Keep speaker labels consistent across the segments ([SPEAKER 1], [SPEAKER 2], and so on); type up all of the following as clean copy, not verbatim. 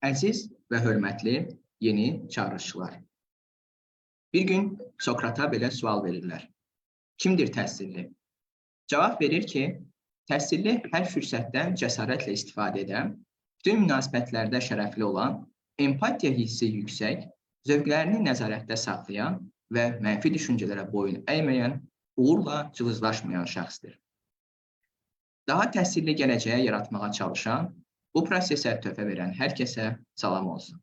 [SPEAKER 1] Əziz və hörmətli yeni çağırışçılar. Bir gün Sokrata belə sual verirlər. Kimdir təhsilli? Cavab verir ki, təhsilli hər fürsətdən cəsarətlə istifadə edən, bütün münasibətlərdə şərəfli olan, empatiya hissi yüksək, zövqlərini nəzarətdə saxlayan və mənfi düşüncələrə boyun əyməyən, uğurla cılızlaşmayan şəxsdir. Daha təhsilli gələcəyə yaratmağa çalışan, bu prosesə töhfə verən hər kəsə salam olsun.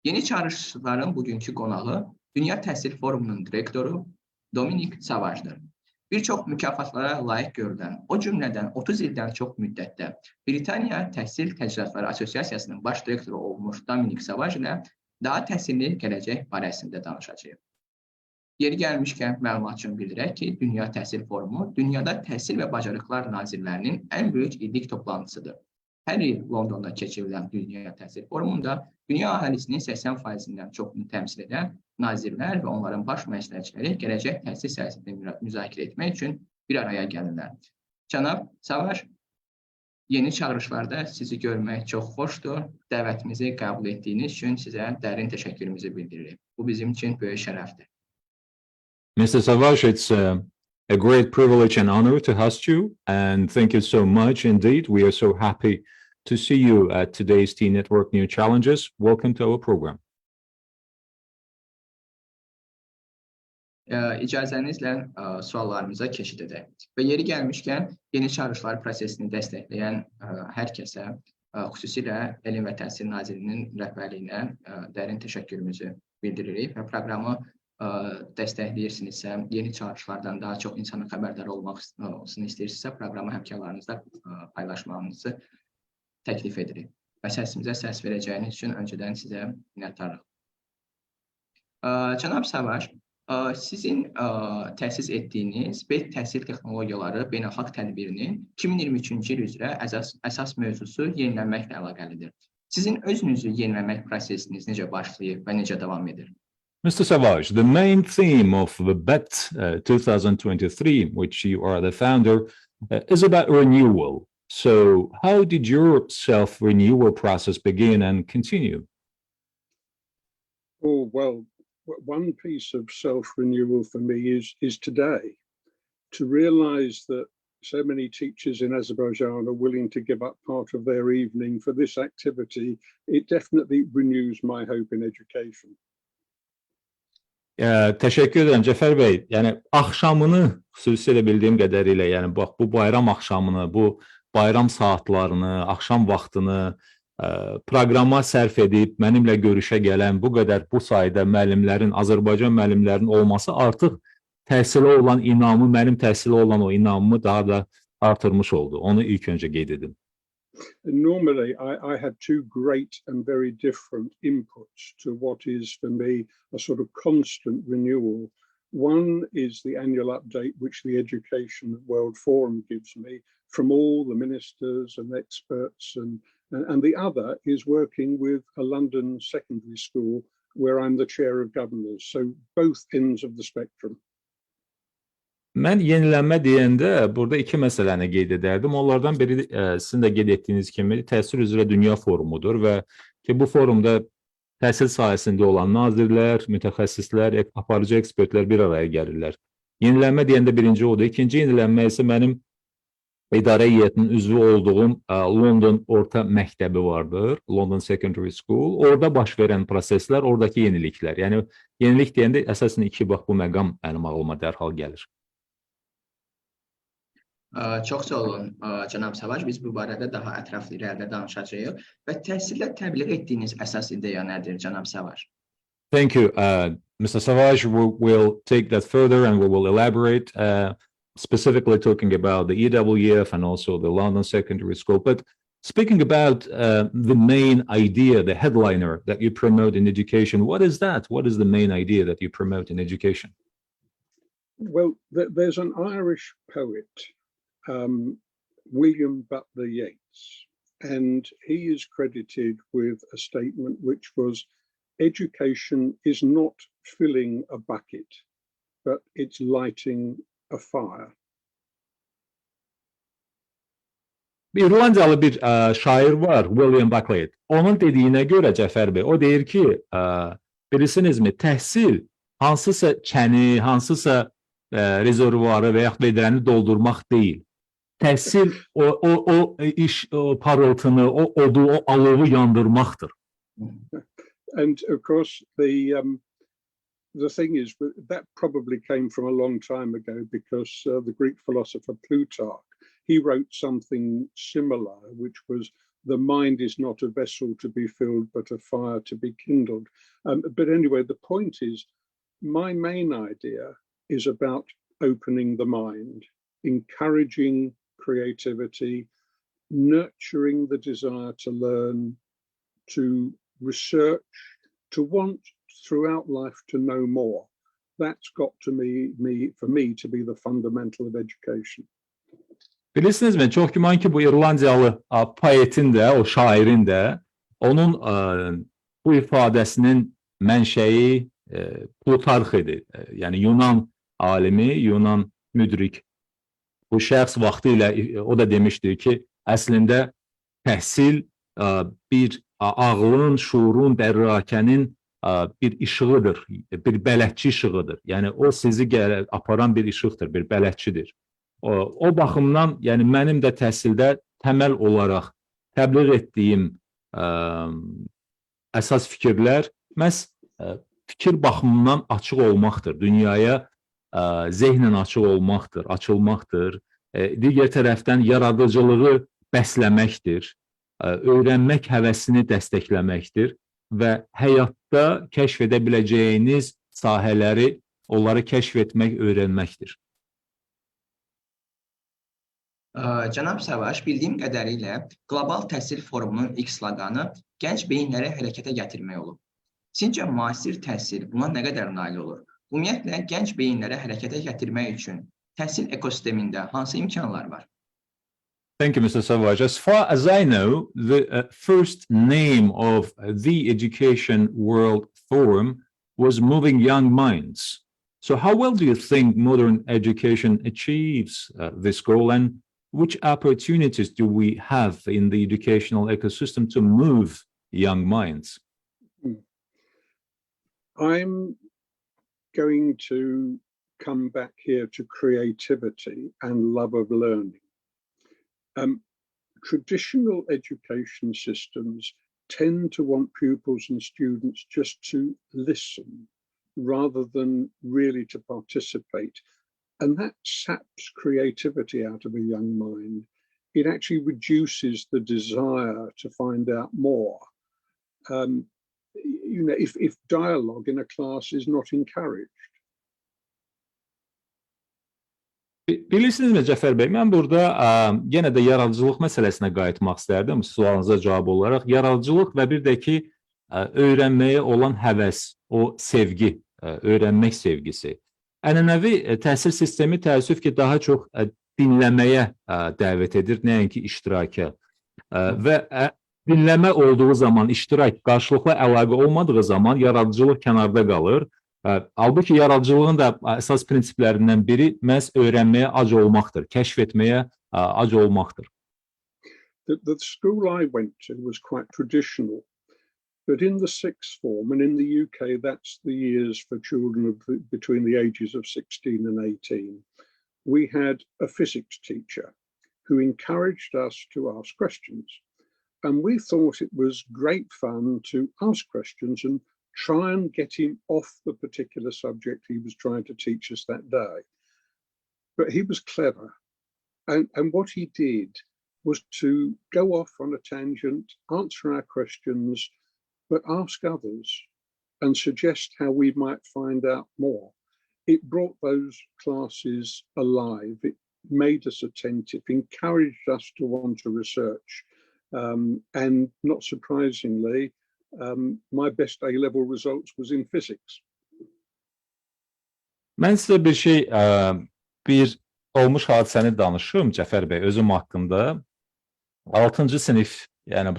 [SPEAKER 1] Yeni çağırışçıların bugünkü qonağı Dünya Təhsil Forumunun direktoru Dominik Savajdır. Bir çox mükafatlara layiq görülən, o cümlədən 30 ildən çox müddətdə Britaniya Təhsil Təcridatları Asosiasiyasının baş direktoru olmuş Dominik Savaj ilə daha təhsilli gələcək barəsində danışacağıq. Yeri gəlmişkən məlumat üçün bildirək ki, Dünya Təhsil Forumu dünyada təhsil və bacarıqlar nazirlərinin ən böyük illik toplantısıdır. Hər il Londonda keçirilən Dünya Təhsil Forumunda dünya əhalisinin 80%-dən çoxunu təmsil edən nazirlər və onların baş məsləhətçiləri gələcək təhsil siyasətini müzakirə etmək üçün bir araya gəlirlər. Cənab Savaj, yeni çağırışlarda sizi görmək çox xoşdur. Dəvətimizi qəbul etdiyiniz üçün sizə dərin təşəkkürümüzü bildiririk. Bu bizim üçün böyük şərəfdir.
[SPEAKER 2] Mr. Savage, it's a great privilege and honor to host you, and thank you so much indeed. We are so happy to see you at today's T-Network New Challenges. Welcome to our program.
[SPEAKER 1] İcazənizlə suallarımıza keçid edək. Və yeri gəlmişkən, yeni çağırışlar prosesini dəstəkləyən hər kəsə, xüsusilə Elm və Təhsil Nazirliyinin rəhbərliyinə dərin təşəkkürümüzü bildiririk və proqramı dəstəkləyirsinizsə, yeni çağırışlardan daha çox insanın xəbərdar olmasını istəyirsinizsə, proqramı həmkarlarınızla paylaşmağınızı təklif edirik. Və səsimizə səs verəcəyiniz üçün öncədən sizə minnətdarıq. Cənab Savaj, sizin təsis etdiyiniz BET Təhsil Texnologiyaları Beynəlxalq Tədbirinin 2023-cü il üzrə əsas mövzusu yenilənməklə əlaqəlidir. Sizin özünüzü yeniləmək prosesiniz necə başlayıb və necə davam edir?
[SPEAKER 2] Mr. Savage, the main theme of the BET 2023, which you are the founder, is about renewal. So how did your self-renewal process begin and continue?
[SPEAKER 3] Oh, well, one piece of self-renewal for me is today, to realize that so many teachers in Azerbaijan are willing to give up part of their evening for this activity. It definitely renews my hope in education.
[SPEAKER 2] Təşəkkür edirəm Cəfər bəy. Yəni axşamını xüsusilə bildiyim qədərilə, yəni bax bu bayram axşamını, bu bayram saatlarını, axşam vaxtını proqrama sərf edib mənimlə görüşə gələn bu qədər bu sayda müəllimlərin, Azərbaycan müəllimlərinin olması artıq təhsilə olan inamı, mənim təhsilə olan o inamımı daha da artırmış oldu. Onu ilk öncə qeyd edim.
[SPEAKER 3] Normally, I had two great and very different inputs to what is for me a sort of constant renewal. One is the annual update which the Education World Forum gives me from all the ministers and experts, and the other is working with a London secondary school where I'm the chair of governors, so both ends of the spectrum.
[SPEAKER 2] Mən yenilənmə deyəndə burada iki məsələni qeyd edərdim. Onlardan biri sizin də qeyd etdiyiniz kimi təhsil üzrə dünya forumudur və ki bu forumda təhsil sahəsində olan nazirlər, mütəxəssislər, aparıcı ekspertlər bir araya gəlirlər. Yenilənmə deyəndə birinci odur. İkinci yenilənmə isə mənim idarə heyətinin üzvü olduğum London Orta Məktəbi vardır, London Secondary School. Orada baş verən proseslər, oradakı yeniliklər. Yəni yenilik deyəndə əsasən iki bax bu məqam mənim ağlıma dərhal gəlir.
[SPEAKER 1] Çox sağ olun, cənab Savaj. Biz bu barədə daha ətraflı irəlidə danışacağıq. Və təhsildə təbliğ etdiyiniz əsas ideya nədir, cənab Savaj?
[SPEAKER 2] Thank you, Mr. Savage. We'll take that further and we will elaborate, specifically talking about the EWF and also the London Secondary School. But speaking about the main idea, the headliner that you promote in education, what is that? What is the main idea that you promote in education?
[SPEAKER 3] Well, there's an Irish poet, William Butler Yeats, and he is credited with a statement which was, education is not filling a bucket, but it's lighting a fire.
[SPEAKER 2] İrlandiyalı bir şair var, William Buckley. Onun dediyinə görə Cəfər bəy, o deyir ki, bilirsinizmi, təhsil hansısa kəni, hansısa rezervuarı və yaxud vedrəni doldurmaq deyil. Təhsil o parıltını, o odu, o alovu yandırmaqdır.
[SPEAKER 3] And of course, the thing is that probably came from a long time ago because the Greek philosopher Plutarch, he wrote something similar, which was the mind is not a vessel to be filled, but a fire to be kindled. But anyway, the point is, my main idea is about opening the mind, encouraging creativity, nurturing the desire to learn, to research, to want throughout life to know more. That's got to for me to be the fundamental of education.
[SPEAKER 2] Bilirsinizmi, çox güman ki, bu İrlandiyalı poetin də, o şairin də, onun bu ifadəsinin mənşəyi Plutarx idi. Yəni Yunan alimi, Yunan müdrik. Bu şəxs vaxtı ilə o da demişdir ki, əslində təhsil bir ağlın, şuurun, dərrakənin bir işığıdır, bir bələdçi işığıdır. Yəni o sizi aparan bir işıqdır, bir bələdçidir. O baxımdan, yəni mənim də təhsildə təməl olaraq təbliğ etdiyim əsas fikirlər məhz fikir baxımından açıq olmaqdır, dünyaya zehnən açıq olmaqdır, açılmaqdır. Digər tərəfdən yaradıcılığı bəsləməkdir, öyrənmək həvəsini dəstəkləməkdir və həyatda kəşf edə biləcəyiniz sahələri, onları kəşf etmək, öyrənməkdir.
[SPEAKER 1] Cənab Savaş, bildiyim qədərilə Qlobal Təhsil Forumunun ilk sloqanı gənc beyinləri hərəkətə gətirmək olub. Sizcə müasir təhsil buna nə qədər nail olur? Ümumiyyətlə, gənc beyinləri hərəkətə gətirmək üçün təhsil ekosistemində hansı imkanlar var?
[SPEAKER 2] Thank you, Mr. Savage. As far as I know, the first name of the Education World Forum was Moving Young Minds. So how well do you think modern education achieves this goal, and which opportunities do we have in the educational ecosystem to move young minds?
[SPEAKER 3] I'm going to come back here to creativity and love of learning. Traditional education systems tend to want pupils and students just to listen rather than really to participate. And that saps creativity out of a young mind. It actually reduces the desire to find out more. If dialogue in a class is not encouraged.
[SPEAKER 2] Bilirsinizmi Cəfər bəy, mən burada yenə də yaradıcılıq məsələsinə qayıtmaq istərdim, sualınıza cavab olaraq. Yaradıcılıq və bir də ki, öyrənməyə olan həvəs, o sevgi, öyrənmək sevgisi. Ənənəvi təhsil sistemi təəssüf ki, daha çox dinləməyə dəvət edir, nəinki iştiraka. Və dinləmə olduğu zaman, iştirak, qarşılıqlı əlaqə olmadığı zaman yaradıcılıq kənarda qalır. Halbuki yaradıcılığın da əsas prinsiplərindən biri məhz öyrənməyə ac olmaqdır, kəşf etməyə ac olmaqdır.
[SPEAKER 3] The school I went to was quite traditional. But in the sixth form, and in the UK, that's the years for children between the ages of 16 and 18, we had a physics teacher who encouraged us to ask questions. And we thought it was great fun to ask questions and try and get him off the particular subject he was trying to teach us that day. But he was clever. And what he did was to go off on a tangent, answer our questions, but ask others and suggest how we might find out more. It brought those classes alive. It made us attentive, encouraged us to want to research. And not surprisingly, my best A-level results was in physics.
[SPEAKER 2] Mən sizə bir olmuş hadisəni danışım Cəfər bəy, özüm haqqında. 6-cı sinif, yəni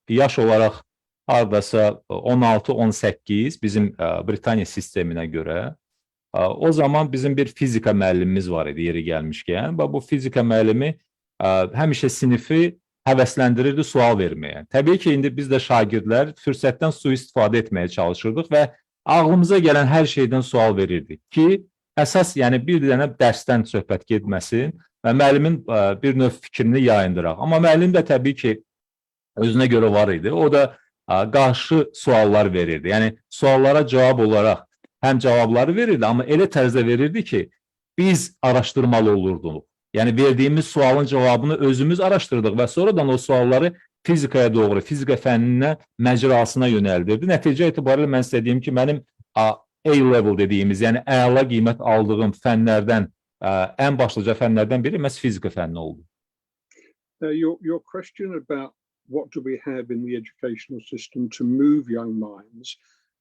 [SPEAKER 2] yaş olaraq hardasa 16-18 bizim Britaniya sisteminə görə. O zaman bizim bir fizika müəllimimiz var idi yeri gəlmişkən. Bu fizika müəllimi həmişə sinifi həvəsləndirirdi sual verməyə. Təbii ki, indi biz də şagirdlər fürsətdən sui-istifadə etməyə çalışırdıq və ağlımıza gələn hər şeydən sual verirdik ki, əsas yəni bir dənə dərsdən söhbət getməsin və müəllimin bir növ fikrini yayındıraq. Amma müəllim də təbii ki, özünə görə var idi. O da qarşı suallar verirdi. Yəni suallara cavab olaraq həm cavabları verirdi, amma elə tərzdə verirdi ki, biz araşdırmalı olurduq. Yəni verdiyimiz sualın cavabını özümüz araşdırdıq və sonradan o sualları fizikaya doğru, fizika fənninə, məcrasına yönəldirdi. Nəticə etibarilə mən sizə deyim ki, mənim A-level dediyimiz, yəni əla qiymət aldığım fənlərdən, ən başlıca fənlərdən biri məhz fizika fənni oldu.
[SPEAKER 3] Your question about what do we have in the educational system to move young minds?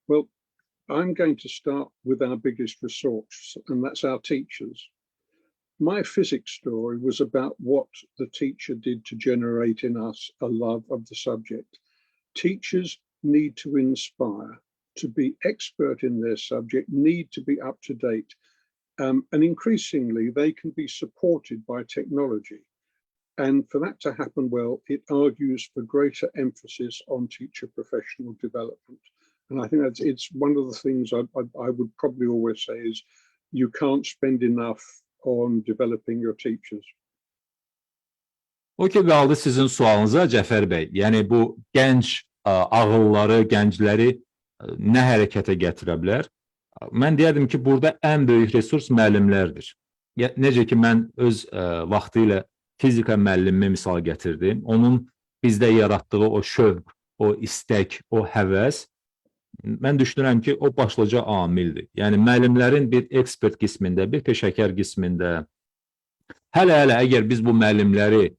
[SPEAKER 3] Well, I'm going to start with our biggest resource, and that's our teachers. My physics story was about what the teacher did to generate in us a love of the subject. Teachers need to inspire, to be expert in their subject, need to be up to date. And increasingly, they can be supported by technology. And for that to happen well, it argues for greater emphasis on teacher professional development. And I think it's one of the things I would probably always say is you can't spend enough on developing your teachers.
[SPEAKER 2] O ki qaldı sizin sualınıza Cəfər bəy. Yəni bu gənc ağılları, gəncləri nə hərəkətə gətirə bilər? Mən deyərdim ki, burada ən böyük resurs müəllimlərdir. Necə ki, mən öz vaxtı ilə fizika müəllimimi misal gətirdim. Onun bizdə yaratdığı o şövq, o istək, o həvəs, mən düşünürəm ki, o başlıca amildir. Yəni, müəllimlərin bir ekspert qismində, bir peşəkar qismində, hələ əgər biz bu müəllimləri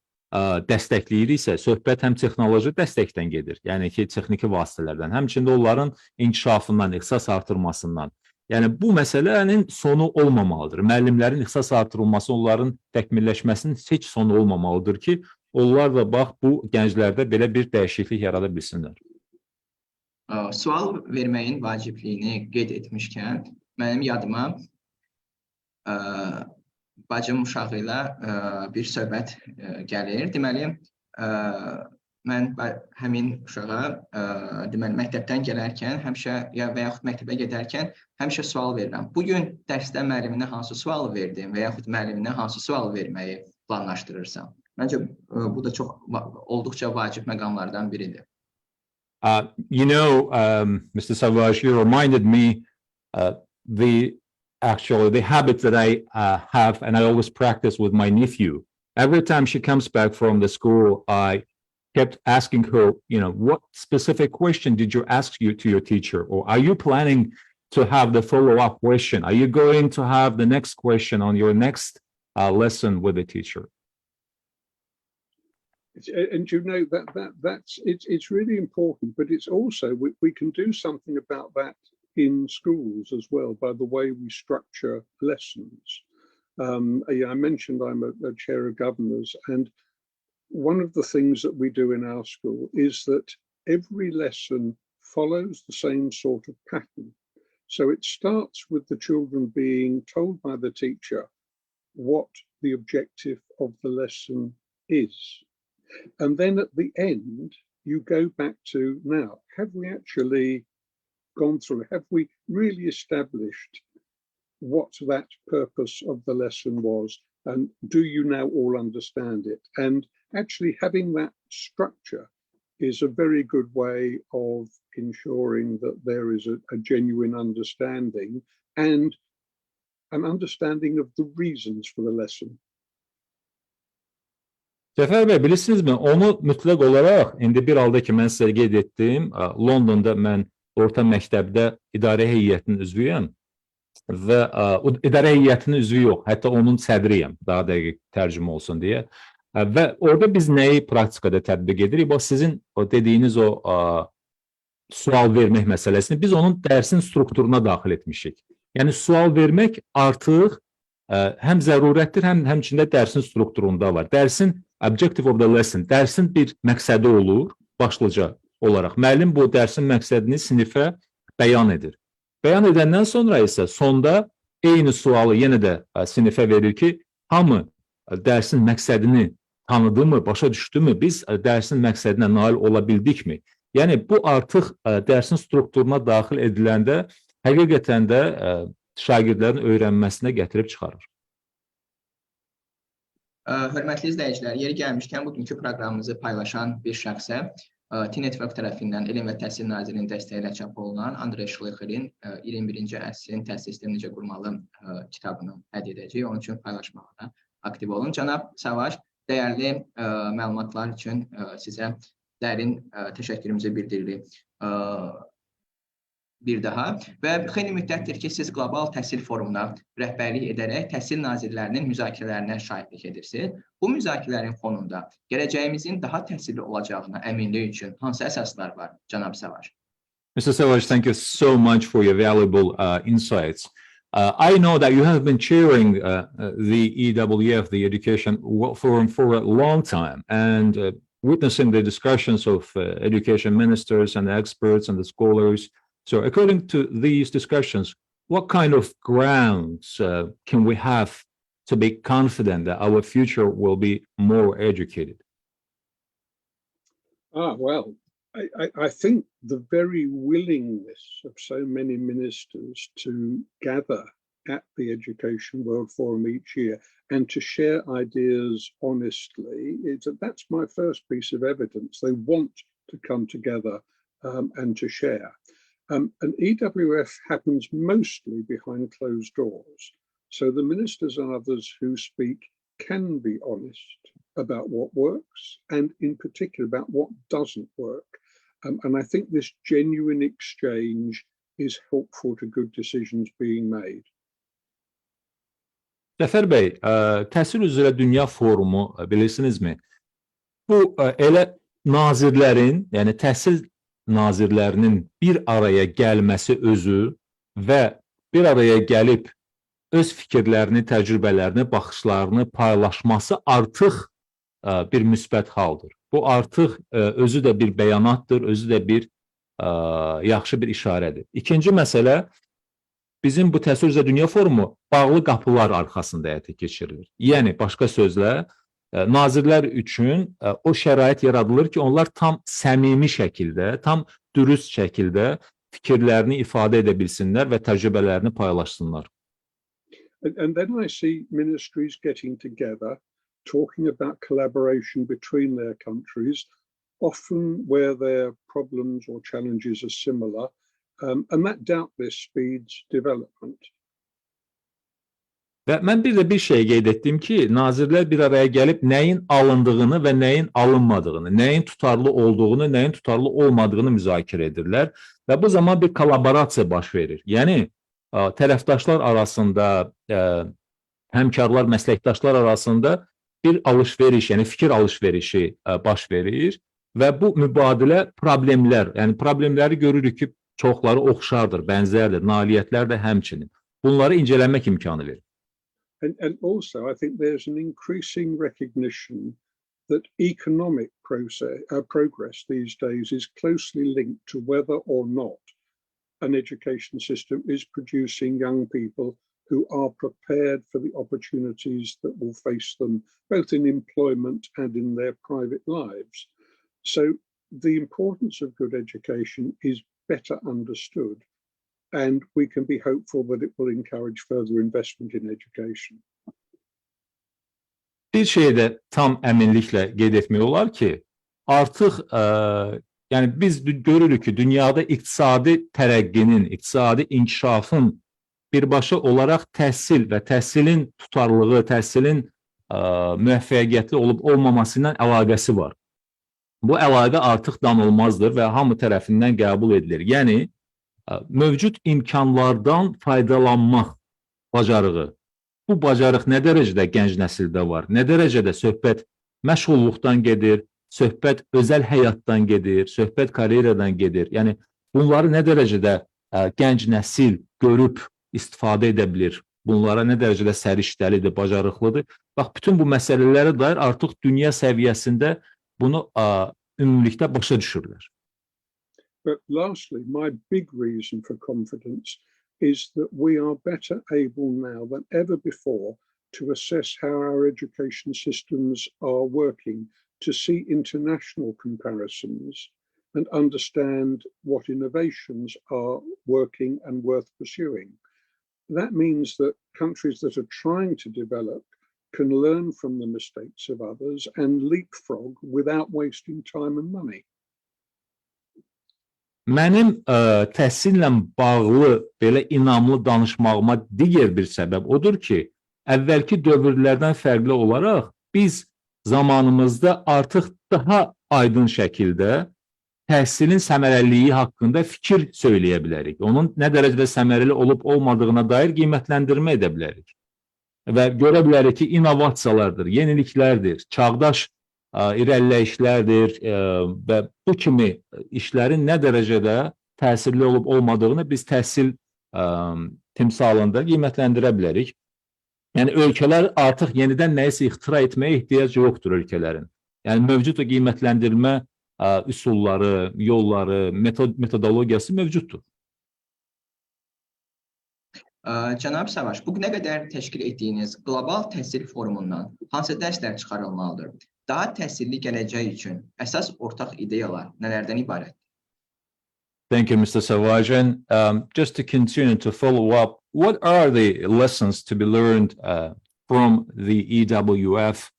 [SPEAKER 2] dəstəkləyiriksə, söhbət həm texnoloji dəstəkdən gedir. Yəni ki, texniki vasitələrdən, həmçində onların inkişafından, ixtisas artırmasından. Yəni, bu məsələnin sonu olmamalıdır. Müəllimlərin ixtisas artırılması, onların təkmilləşməsinin heç sonu olmamalıdır ki, onlar da bax, bu gənclərdə belə bir dəyişiklik yarada bilsinlər.
[SPEAKER 1] Sual verməyin vacibliyini qeyd etmişkən, mənim yadıma bacım uşağı ilə bir söhbət gəlir. Deməli, mən həmin uşağa məktəbdən gələrkən və yaxud məktəbə gedərkən həmişə sual verirəm. Bugün dərsdə müəlliminə hansı sual verdin və yaxud müəlliminə hansı sual verməyi planlaşdırırsan? Məncə bu da olduqca vacib məqamlardan biridir.
[SPEAKER 2] You know, Mr. Savage, you reminded me the habit that I have and I always practice with my nephew. Every time she comes back from the school, I kept asking her, you know, what specific question did you ask to your teacher? Or are you planning to have the follow-up question? Are you going to have the next question on your next lesson with the teacher?
[SPEAKER 3] And you know it's really important, but it's also we can do something about that in schools as well by the way we structure lessons. I mentioned I'm a chair of governors, and one of the things that we do in our school is that every lesson follows the same sort of pattern. So it starts with the children being told by the teacher what the objective of the lesson is. And then at the end, you go back to, now, have we actually gone through, have we really established what that purpose of the lesson was? And do you now all understand it? And actually having that structure is a very good way of ensuring that there is a genuine understanding and an understanding of the reasons for the lesson.
[SPEAKER 2] Cəfər bəy, bilirsinizmi, onu mütləq olaraq, indi bir halda ki, mən sizə qeyd etdim, Londonda mən orta məktəbdə idarə heyətinin üzvüyəm və idarə heyətinin üzvü yox, hətta onun sədriyəm, daha dəqiq tərcümə olsun deyə. Və orada biz nəyi praktikada tətbiq edirik? Bax, sizin o dediyiniz o sual vermək məsələsini biz onun dərsin strukturuna daxil etmişik. Yəni, sual vermək artıq həm zərurətdir, həmçində dərsin strukturunda var. Dərsin objective of the lesson, dərsin bir məqsədi olur, başlıca olaraq. Müəllim bu dərsin məqsədini sinifə bəyan edir. Bəyan edəndən sonra isə sonda eyni sualı yenə də sinifə verir ki, hamı dərsin məqsədini tanıdı mı, başa düşdü mü, biz dərsin məqsədinə nail ola bildikmi? Yəni bu artıq dərsin strukturuna daxil ediləndə həqiqətən də şagirdlərin öyrənməsinə gətirib çıxarır.
[SPEAKER 1] Hörmətli izləyicilər, yeri gəlmişkən bugünkü proqramımızı paylaşan bir şəxsə T-Network tərəfindən Elm və Təhsil Nazirliyinin dəstəyi ilə çap olunan Andrey Şlexerin 21-ci əsrin təhsil sistemi necə qurmalı kitabını hədiyyə edəcəyik. Onun üçün paylaşmaqda aktiv olun. Cənab Savaş, dəyərli məlumatlar üçün sizə dərin təşəkkürümüzü bildiririk. Bir daha və xeyli müddətdir ki, siz Qlobal Təhsil Forumuna rəhbərlik edərək təhsil nazirlərinin müzakirələrinə şahidlik edirsiniz. Bu müzakirələrin fonunda gələcəyimizin daha təhsilli olacağına əminlik üçün hansı əsaslar var, cənab Savaş?
[SPEAKER 2] Mr. Savage, thank you so much for your valuable insights. I know that you have been chairing the EWF, the Education Forum, for a long time, and witnessing the discussions of education ministers and experts and the scholars. So according to these discussions, what kind of grounds can we have to be confident that our future will be more educated?
[SPEAKER 3] Well, I think the very willingness of so many ministers to gather at the Education World Forum each year and to share ideas honestly, that's my first piece of evidence. They want to come together and to share. And EWF happens mostly behind closed doors. So the ministers and others who speak can be honest about what works and in particular about what doesn't work. And I think this genuine exchange is helpful to good decisions being made.
[SPEAKER 2] Zəfər bəy, Təhsil üzrə Dünya Forumu bilirsinizmi? Bu elə nazirlərin, yəni təhsil nazirlərinin bir araya gəlməsi özü və bir araya gəlib öz fikirlərini, təcrübələrini, baxışlarını paylaşması artıq bir müsbət haldır. Bu artıq özü də bir bəyanatdır, özü də bir yaxşı bir işarədir. İkinci məsələ, bizim bu Təhsil üzrə Dünya Forumu bağlı qapılar arxasında həyata keçirilir. Yəni, başqa sözlə, nazirlər üçün o şərait yaradılır ki, onlar tam səmimi şəkildə, tam dürüst şəkildə fikirlərini ifadə edə bilsinlər və təcrübələrini paylaşsınlar.
[SPEAKER 3] And then I see ministries getting together, talking about collaboration between their countries, often where their problems or challenges are similar, and that doubtless speeds development.
[SPEAKER 2] Və mən bir də bir şey qeyd etdim ki, nazirlər bir araya gəlib nəyin alındığını və nəyin alınmadığını, nəyin tutarlı olduğunu, nəyin tutarlı olmadığını müzakirə edirlər və bu zaman bir kollaborasiya baş verir. Yəni, tərəfdaşlar arasında, həmkarlar, məsləkdaşlar arasında bir alış-veriş, yəni fikir alış-verişi baş verir və bu mübadilə problemlər, yəni problemləri görürük ki, çoxları oxşardır, bənzərdir, nailiyyətlər də həmçinin. Bunları incələmək imkanı verir.
[SPEAKER 3] And also, I think there's an increasing recognition that economic progress these days is closely linked to whether or not an education system is producing young people who are prepared for the opportunities that will face them, both in employment and in their private lives. So the importance of good education is better understood. And we can be hopeful that it will encourage further investment in education.
[SPEAKER 2] Bir şeydə tam əminliklə qeyd etmək olar ki, artıq yəni biz görürük ki, dünyada iqtisadi tərəqqinin, iqtisadi inkişafın birbaşa olaraq təhsil və təhsilin tutarlılığı, təhsilin müvəffəqiyyətli olub olmaması ilə əlaqəsi var. Bu əlaqə artıq danılmazdır və hamı tərəfindən qəbul edilir. Yəni, mövcud imkanlardan faydalanmaq bacarığı. Bu bacarıq nə dərəcədə gənc nəsildə var, nə dərəcədə söhbət məşğulluqdan gedir, söhbət özəl həyatdan gedir, söhbət karyeradan gedir. Yəni, bunları nə dərəcədə gənc nəsil görüb istifadə edə bilir, bunlara nə dərəcədə səriştəlidir, bacarıqlıdır. Bax, bütün bu məsələlərə dair artıq dünya səviyyəsində bunu ümumilikdə başa düşürlər.
[SPEAKER 3] But lastly, my big reason for confidence is that we are better able now than ever before to assess how our education systems are working, to see international comparisons and understand what innovations are working and worth pursuing. That means that countries that are trying to develop can learn from the mistakes of others and leapfrog without wasting time and money.
[SPEAKER 2] Mənim təhsillə bağlı belə inamlı danışmağıma digər bir səbəb odur ki, əvvəlki dövrlərdən fərqli olaraq biz zamanımızda artıq daha aydın şəkildə təhsilin səmərəliliyi haqqında fikir söyləyə bilərik. Onun nə dərəcədə səmərəli olub olmadığına dair qiymətləndirmə edə bilərik. Və görə bilərik ki, innovasiyalardır, yeniliklərdir, çağdaş irəliləyişlərdir və bu kimi işlərin nə dərəcədə təsirli olub olmadığını biz təhsil timsalında qiymətləndirə bilərik. Yəni ölkələr artıq yenidən nəyisə ixtira etməyə ehtiyac yoxdur ölkələrin. Yəni mövcud qiymətləndirmə üsulları, yolları, metodologiyası mövcuddur.
[SPEAKER 1] Cənab Savaş, bugünə qədər təşkil etdiyiniz qlobal təhsil forumundan hansı dərslər çıxarılmalıdır? Daha təhsilli gələcək üçün əsas ortaq ideyalar nələrdən ibarətdir?
[SPEAKER 2] Thank you, Mr. Savajan. Just to continue to follow up, what are the lessons to be learned from the EWF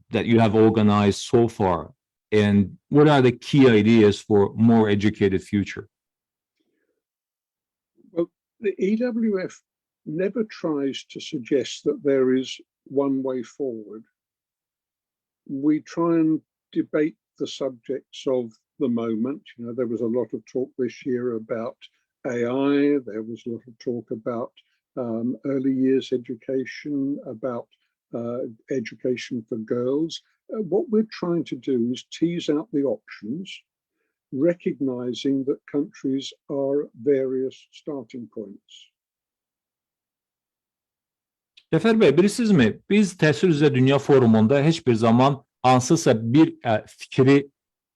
[SPEAKER 2] that you have organized so far? And what are the key ideas for a more educated future?
[SPEAKER 3] Well, the EWF never tries to suggest that there is one way forward. We try and debate the subjects of the moment. You know, there was a lot of talk this year about AI. There was a lot of talk about early years education, about education for girls. What we're trying to do is tease out the options, recognizing that countries are various starting points.
[SPEAKER 2] Cəfər bəy, bilirsinizmi, biz Təhsil üzrə Dünya Forumunda heç bir zaman hansısa bir fikri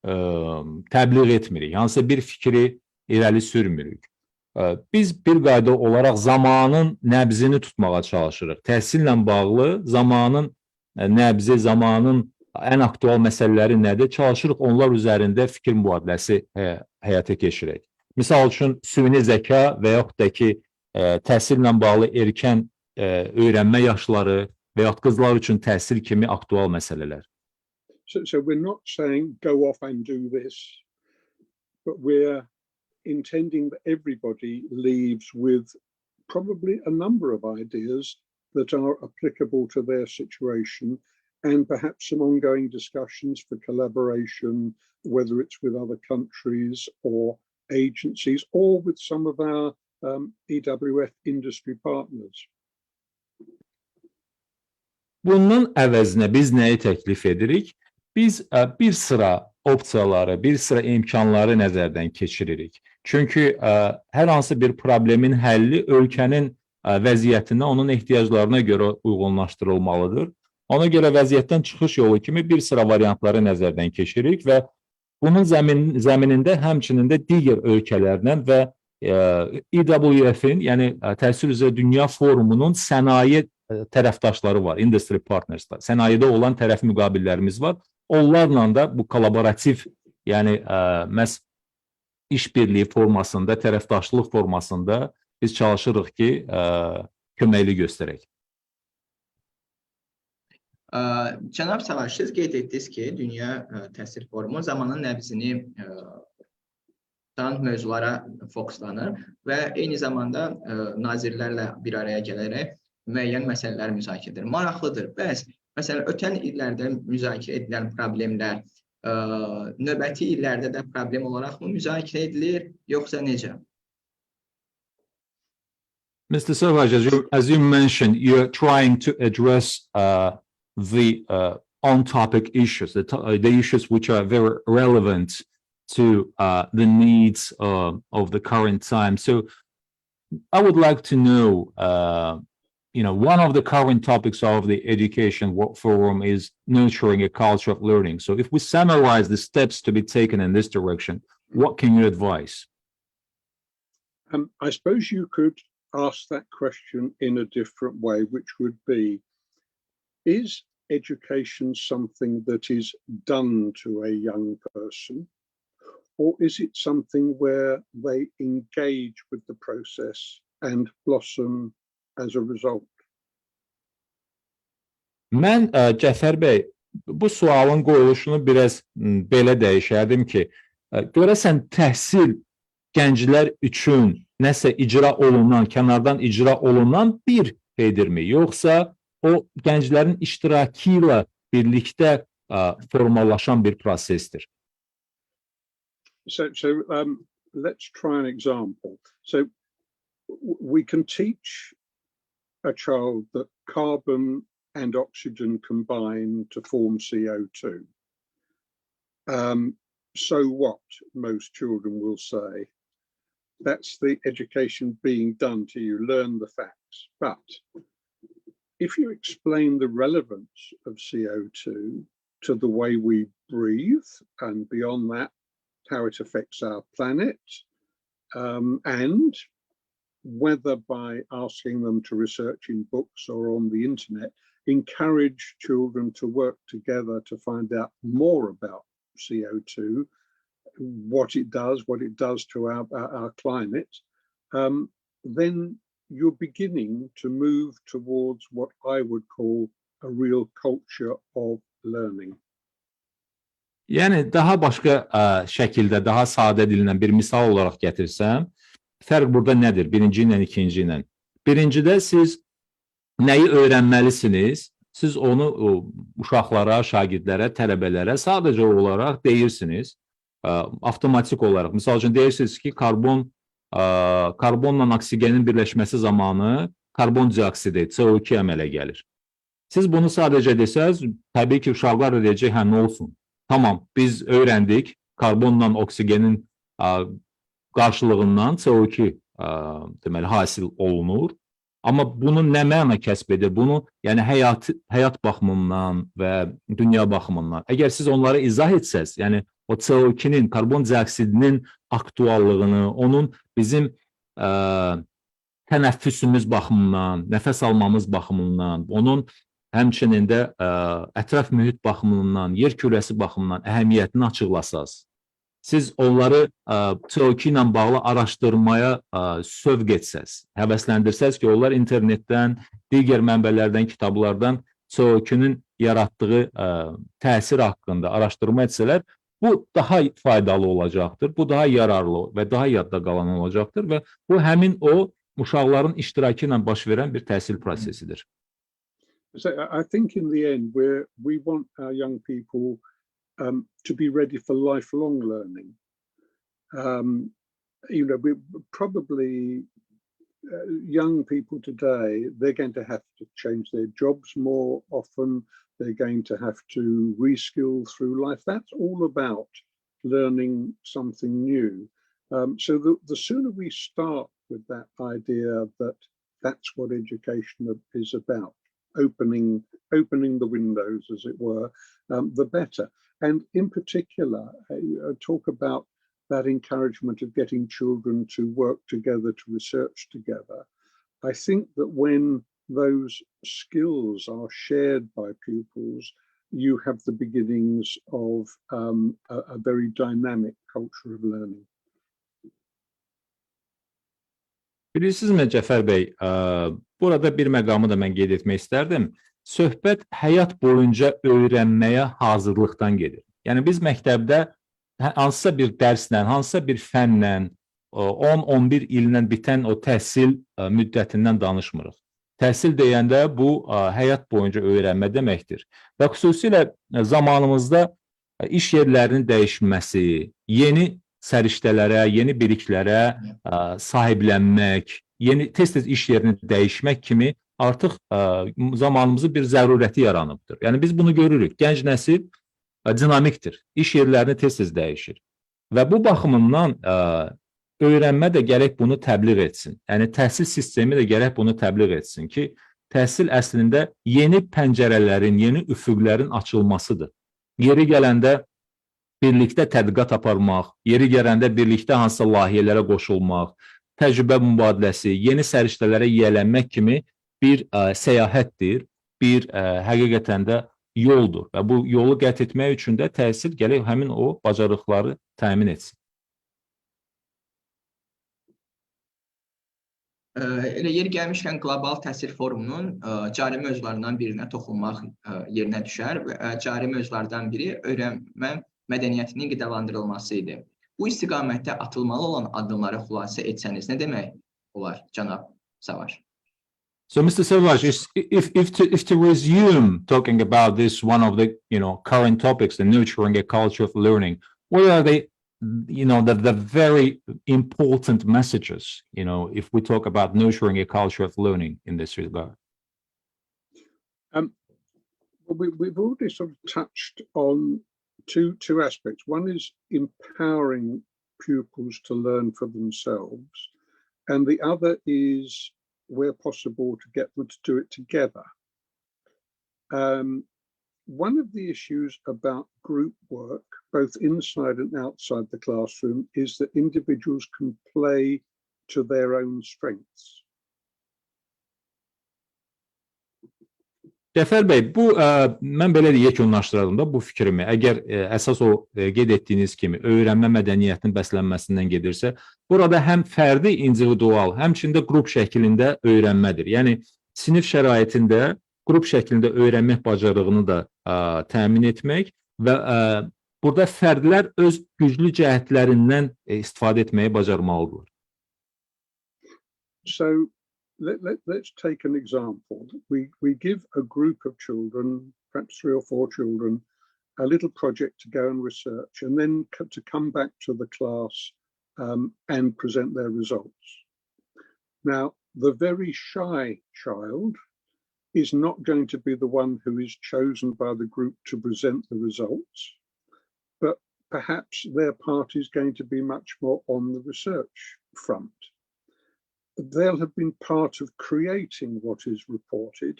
[SPEAKER 2] təbliğ etmirik, hansısa bir fikri irəli sürmürük. Biz bir qayda olaraq zamanın nəbzini tutmağa çalışırıq. Təhsillə bağlı zamanın nəbzi, zamanın ən aktual məsələləri nədir? Çalışırıq onlar üzərində fikir mübadiləsi həyata keçirək. Misal üçün, süni zəka və yaxud da ki, təhsillə bağlı erkən öyrənmə yaşları və yaxud qızlar üçün təhsil kimi aktual məsələlər.
[SPEAKER 3] So we're not saying go off and do this, but we're intending that everybody leaves with probably a number of ideas that are applicable to their situation, and perhaps some ongoing discussions for collaboration, whether it's with other countries or agencies or with some of our EWF industry partners.
[SPEAKER 2] Bunun əvəzinə biz nəyi təklif edirik? Biz bir sıra opsiyaları, bir sıra imkanları nəzərdən keçiririk. Çünki hər hansı bir problemin həlli ölkənin vəziyyətinə, onun ehtiyaclarına görə uyğunlaşdırılmalıdır. Ona görə vəziyyətdən çıxış yolu kimi bir sıra variantları nəzərdən keçiririk və bunun zəminində həmçinin də digər ölkələrlə və EWF-in, yəni Təhsil üzrə Dünya Forumunun sənaye tərəfdaşları var, industry partnerslar, sənayedə olan tərəf müqabillərimiz var. Onlarla da bu kolaborativ, yəni məhz işbirliyi formasında, tərəfdaşlıq formasında biz çalışırıq ki, köməkli göstərək.
[SPEAKER 1] Cənab Savaş, siz qeyd etdiniz ki, Dünya Təhsil Forumu zamanın nəbzini mövzulara fokuslanır və eyni zamanda nazirlərlə bir araya gələrək müəyyən məsələlər müzakirə edir. Maraqlıdır. Bəs, məsələn, ötən illərdə müzakirə edilən problemlər növbəti illərdə də problem olaraq mı müzakirə edilir, yoxsa necə?
[SPEAKER 2] Mr. Savage, as you mentioned, you're trying to address the on-topic issues, the issues which are very relevant to the needs of the current time. So I would like to know, one of the current topics of the Education Forum is nurturing a culture of learning. So if we summarize the steps to be taken in this direction, what can you advise?
[SPEAKER 3] I suppose you could ask that question in a different way, which would be, Is education something that is done to a young person, or is it something where they engage with the process and blossom as a result?
[SPEAKER 2] Mən Cəfər bəy, bu sualın qoyuluşunu biraz belə dəyişərdim ki, görəsən təhsil gənclər üçün nəsə icra olunan, kənardan icra olunan bir şeydirmi? Yoxsa o gənclərin iştirakı ilə birlikdə formalaşan bir prosesdir?
[SPEAKER 3] So let's try an example. So we can teach a child that carbon and oxygen combine to form CO2. So what, most children will say. That's the education being done to you, learn the facts. But if you explain the relevance of CO2 to the way we breathe, and beyond that, how it affects our planet, and whether by asking them to research in books or on the internet, encourage children to work together to find out more about CO2, what it does to our climate, then you're beginning to move towards what I would call a real culture of learning.
[SPEAKER 2] Yəni daha başqa şəkildə, daha sadə dillə bir misal olaraq gətirsəm, fərq burada nədir? Birinci ilə, ikinci ilə. Birincidə siz nəyi öyrənməlisiniz? Siz onu uşaqlara, şagirdlərə, tələbələrə sadəcə olaraq deyirsiniz. Avtomatik olaraq. Misal üçün deyirsiniz ki, karbonla oksigenin birləşməsi zamanı karbon dioksidi, CO2 əmələ gəlir. Siz bunu sadəcə desəz, təbii ki, uşaqlar da deyəcək, hə, nə olsun? Tamam, biz öyrəndik, karbonla oksigenin qarşılığından CO2 deməli, hasil olunur. Amma bunu nə məna kəsb edir? Bunu, yəni həyat baxımından və dünya baxımından. Əgər siz onları izah etsəz, yəni o CO2-nin, karbon dioksidinin aktuallığını, onun bizim tənəffüsümüz baxımından, nəfəs almamız baxımından, onun həmçinin də ətraf mühit baxımından, yer kürəsi baxımından əhəmiyyətini açıqlasaz. Siz onları CO2 ilə bağlı araşdırmaya sövq etsəz, həvəsləndirsəz ki, onlar internetdən, digər mənbələrdən, kitablardan CO2-nin yaratdığı təsir haqqında araşdırma etsələr, bu daha faydalı olacaqdır, bu daha yararlı və daha yadda qalan olacaqdır və bu həmin o uşaqların iştirakı ilə baş verən bir təhsil prosesidir.
[SPEAKER 3] So I think in the end, we want our young people to be ready for lifelong learning. You know, we probably young people today, they're going to have to change their jobs more often. They're going to have to reskill through life. That's all about learning something new. So the sooner we start with that idea that that's what education is about, opening the windows, as it were, the better. And in particular, talk about that encouragement of getting children to work together, to research together. I think that when those skills are shared by pupils, you have the beginnings of a very dynamic culture of learning.
[SPEAKER 2] Bilirsinizmi Cəfər bəy, burada bir məqamı da mən qeyd etmək istərdim. Söhbət həyat boyunca öyrənməyə hazırlıqdan gedir. Yəni biz məktəbdə hansısa bir dərslə, hansısa bir fənlə, 10-11 illə bitən o təhsil müddətindən danışmırıq. Təhsil deyəndə bu həyat boyunca öyrənmə deməkdir. Və xüsusilə zamanımızda iş yerlərinin dəyişməsi, yeni səriştələrə, yeni biliklərə sahiblənmək, tez-tez iş yerini dəyişmək kimi artıq zamanımızın bir zərurəti yaranıbdır. Yəni biz bunu görürük. Gənc nəsil dinamikdir. İş yerlərini tez-tez dəyişir. Və bu baxımından öyrənmə də gərək bunu təbliğ etsin. Yəni təhsil sistemi də gərək bunu təbliğ etsin ki, təhsil əslində yeni pəncərələrin, yeni üfüqlərin açılmasıdır. Yeri gələndə birlikdə tədqiqat aparmaq, yeri gələndə birlikdə hansısa layihələrə qoşulmaq, təcrübə mübadiləsi, yeni səriştələrə yiyələnmək kimi bir səyahətdir, bir həqiqətən də yoldur və bu yolu qət etmək üçün də təhsil gələk həmin o bacarıqları təmin etsin.
[SPEAKER 1] Elə yeri gəlmişkən Qlobal Təhsil Forumunun cari mövzularından birinə toxunmaq yerinə düşər və cari mövzulardan biri öyrənmə mədəniyyətinin qidalandırılması idi. Bu istiqamətdə atılmalı olan addımları xülasə etsəniz nə demək olar, cənab Savaş?
[SPEAKER 2] So, Mr. Savage, if to resume talking about this, one of the current topics, the nurturing a culture of learning, what are the very important messages, if we talk about nurturing a culture of learning in this regard?
[SPEAKER 3] We've already sort of touched on two aspects. One is empowering pupils to learn for themselves, and the other is, where possible, to get them to do it together. One of the issues about group work, both inside and outside the classroom, is that individuals can play to their own strengths.
[SPEAKER 2] Cəfər bəy, bu mən belə yekunlaşdırardım da bu fikrimi. Əgər əsas o qeyd etdiyiniz kimi öyrənmə mədəniyyətinin bəslənməsindən gedirsə, burada həm fərdi individual, həmçində qrup şəklində öyrənmədir. Yəni sinif şəraitində qrup şəklində öyrənmək bacarığını da təmin etmək və burada fərdlər öz güclü cəhətlərindən istifadə etməyi bacarmalıdırlar.
[SPEAKER 3] So let's take an example. We give a group of children, perhaps 3 or 4 children, a little project to go and research, and then to come back to the class and present their results. Now, the very shy child is not going to be the one who is chosen by the group to present the results, but perhaps their part is going to be much more on the research front. They'll have been part of creating what is reported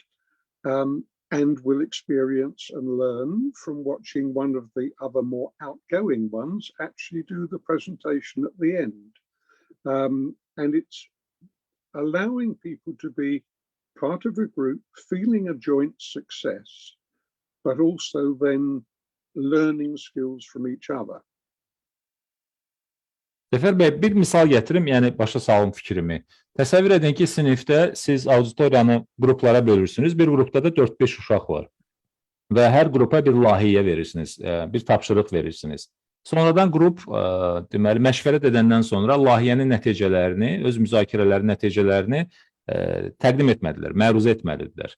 [SPEAKER 3] and will experience and learn from watching one of the other more outgoing ones actually do the presentation at the end. And it's allowing people to be part of a group, feeling a joint success, but also then learning skills from each other.
[SPEAKER 2] Cəfər bəy, bir misal gətirim, yəni başa salım fikrimi. Təsəvvür edin ki, sinifdə siz auditoriyanı qruplara bölürsünüz. Bir qrupda da 4-5 uşaq var və hər qrupa bir layihə verirsiniz, bir tapşırıq verirsiniz. Sonradan qrup deməli məşvərət edəndən sonra layihənin nəticələrini, öz müzakirələrinin nəticələrini təqdim etmədilər, məruzə etmədilər.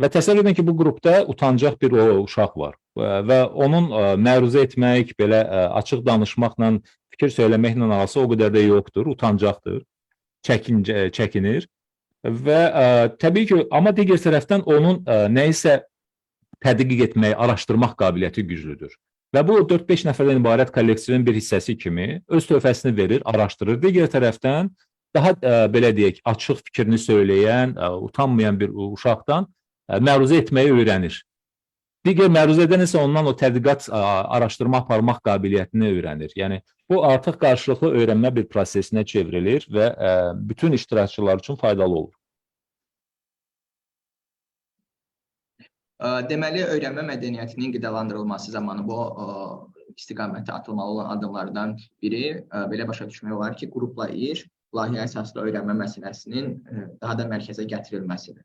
[SPEAKER 2] Və təsəvvür edin ki, bu qrupda utancaq bir uşaq var və onun məruzə etmək, belə açıq danışmaqla, fikir söyləməklə arası o qədər də yoxdur, utancaqdır, çəkinir və təbii ki, amma digər tərəfdən onun nəyisə tədqiq etmək, araşdırmaq qabiliyyəti güclüdür. Və bu 4-5 nəfərdən ibarət kollektivin bir hissəsi kimi öz tövhəsini verir, araşdırır. Digər tərəfdən daha belə deyək, açıq fikrini söyləyən, utanmayan bir uşaqdan məruzə etməyi öyrənir. Digər məruzə edən isə ondan o tədqiqat, araşdırma aparmaq qabiliyyətini öyrənir. Yəni, bu artıq qarşılıqlı öyrənmə bir prosesinə çevrilir və bütün iştirakçılar üçün faydalı olur.
[SPEAKER 1] Deməli, öyrənmə mədəniyyətinin qidalandırılması zamanı bu istiqamətə atılmalı olan addımlardan biri belə başa düşmək olar ki, qrupla iş, layihə əsaslı öyrənmə məsələsinin daha da mərkəzə gətirilməsidir.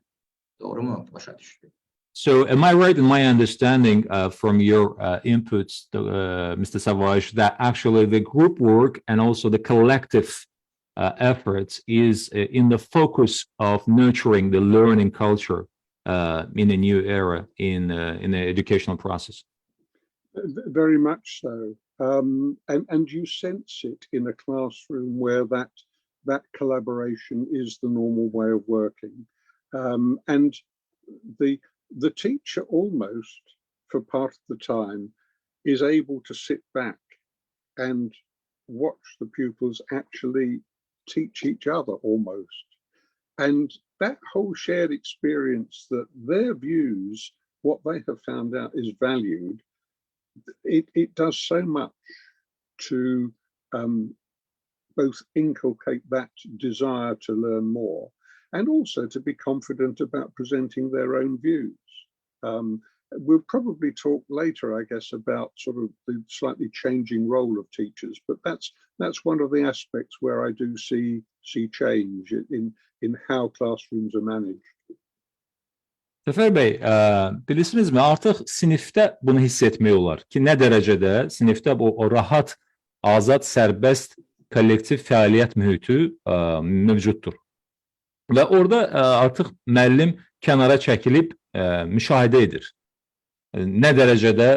[SPEAKER 1] Doğru mu? Başa düşdük.
[SPEAKER 2] So, am I right in my understanding from your inputs, Mr. Savage, that actually the group work and also the collective efforts is in the focus of nurturing the learning culture in a new era in the educational process?
[SPEAKER 3] Very much so. And you sense it in a classroom where that collaboration is the normal way of working. And the teacher almost, for part of the time, is able to sit back and watch the pupils actually teach each other almost. And that whole shared experience that their views, what they have found out is valued, it does so much to both inculcate that desire to learn more and also to be confident about presenting their own views. We'll probably talk later, I guess, about sort of the slightly changing role of teachers, but that's one of the aspects where I do see change in how classrooms are managed.
[SPEAKER 2] Səfər bəy, bilirsinizmi, artıq sinifdə bunu hiss etmək olar ki, nə dərəcədə sinifdə o rahat, azad, sərbəst, kollektiv fəaliyyət mühiti mövcuddur. Və orada artıq müəllim kənara çəkilib müşahidə edir. Nə dərəcədə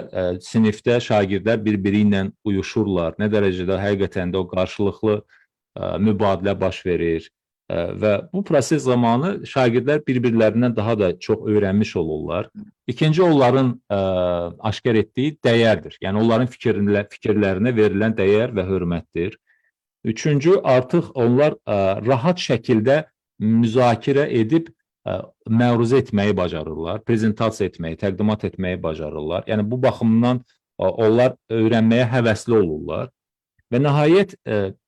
[SPEAKER 2] sinifdə şagirdlər bir-biri ilə uyuşurlar, nə dərəcədə həqiqətən də o qarşılıqlı mübadilə baş verir. Və bu proses zamanı şagirdlər bir-birlərindən daha da çox öyrənmiş olurlar. İkinci, onların aşkar etdiyi dəyərdir. Yəni, onların fikirlərinə verilən dəyər və hörmətdir. Üçüncü, artıq onlar rahat şəkildə müzakirə edib məruzə etməyi bacarırlar, prezentasiya etməyi, təqdimat etməyi bacarırlar. Yəni, bu baxımdan onlar öyrənməyə həvəsli olurlar. Və nəhayət,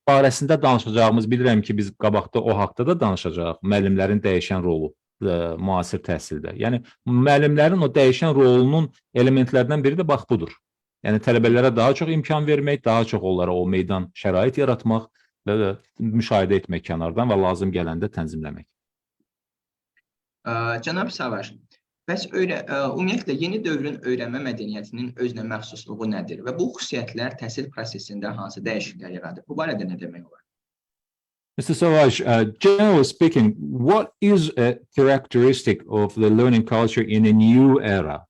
[SPEAKER 2] barəsində danışacağımız, bilirəm ki, biz qabaqda o haqda da danışacağıq, müəllimlərin dəyişən rolu müasir təhsildə. Yəni, müəllimlərin o dəyişən rolunun elementlərdən biri də bax budur. Yəni, tələbələrə daha çox imkan vermək, daha çox onlara o meydan şərait yaratmaq və müşahidə etmək kənardan və lazım gələndə tənzimləmək.
[SPEAKER 1] Cənab Savaş, bəs ümumiyyətlə yeni dövrün öyrənmə mədəniyyətinin özünə məxsusluğu nədir və bu xüsusiyyətlər təhsil prosesində hansı dəyişikliklər yaradır? Bu barədə nə demək olar?
[SPEAKER 2] Mr. Savage, generally speaking, what is a characteristic of the learning culture in a new era?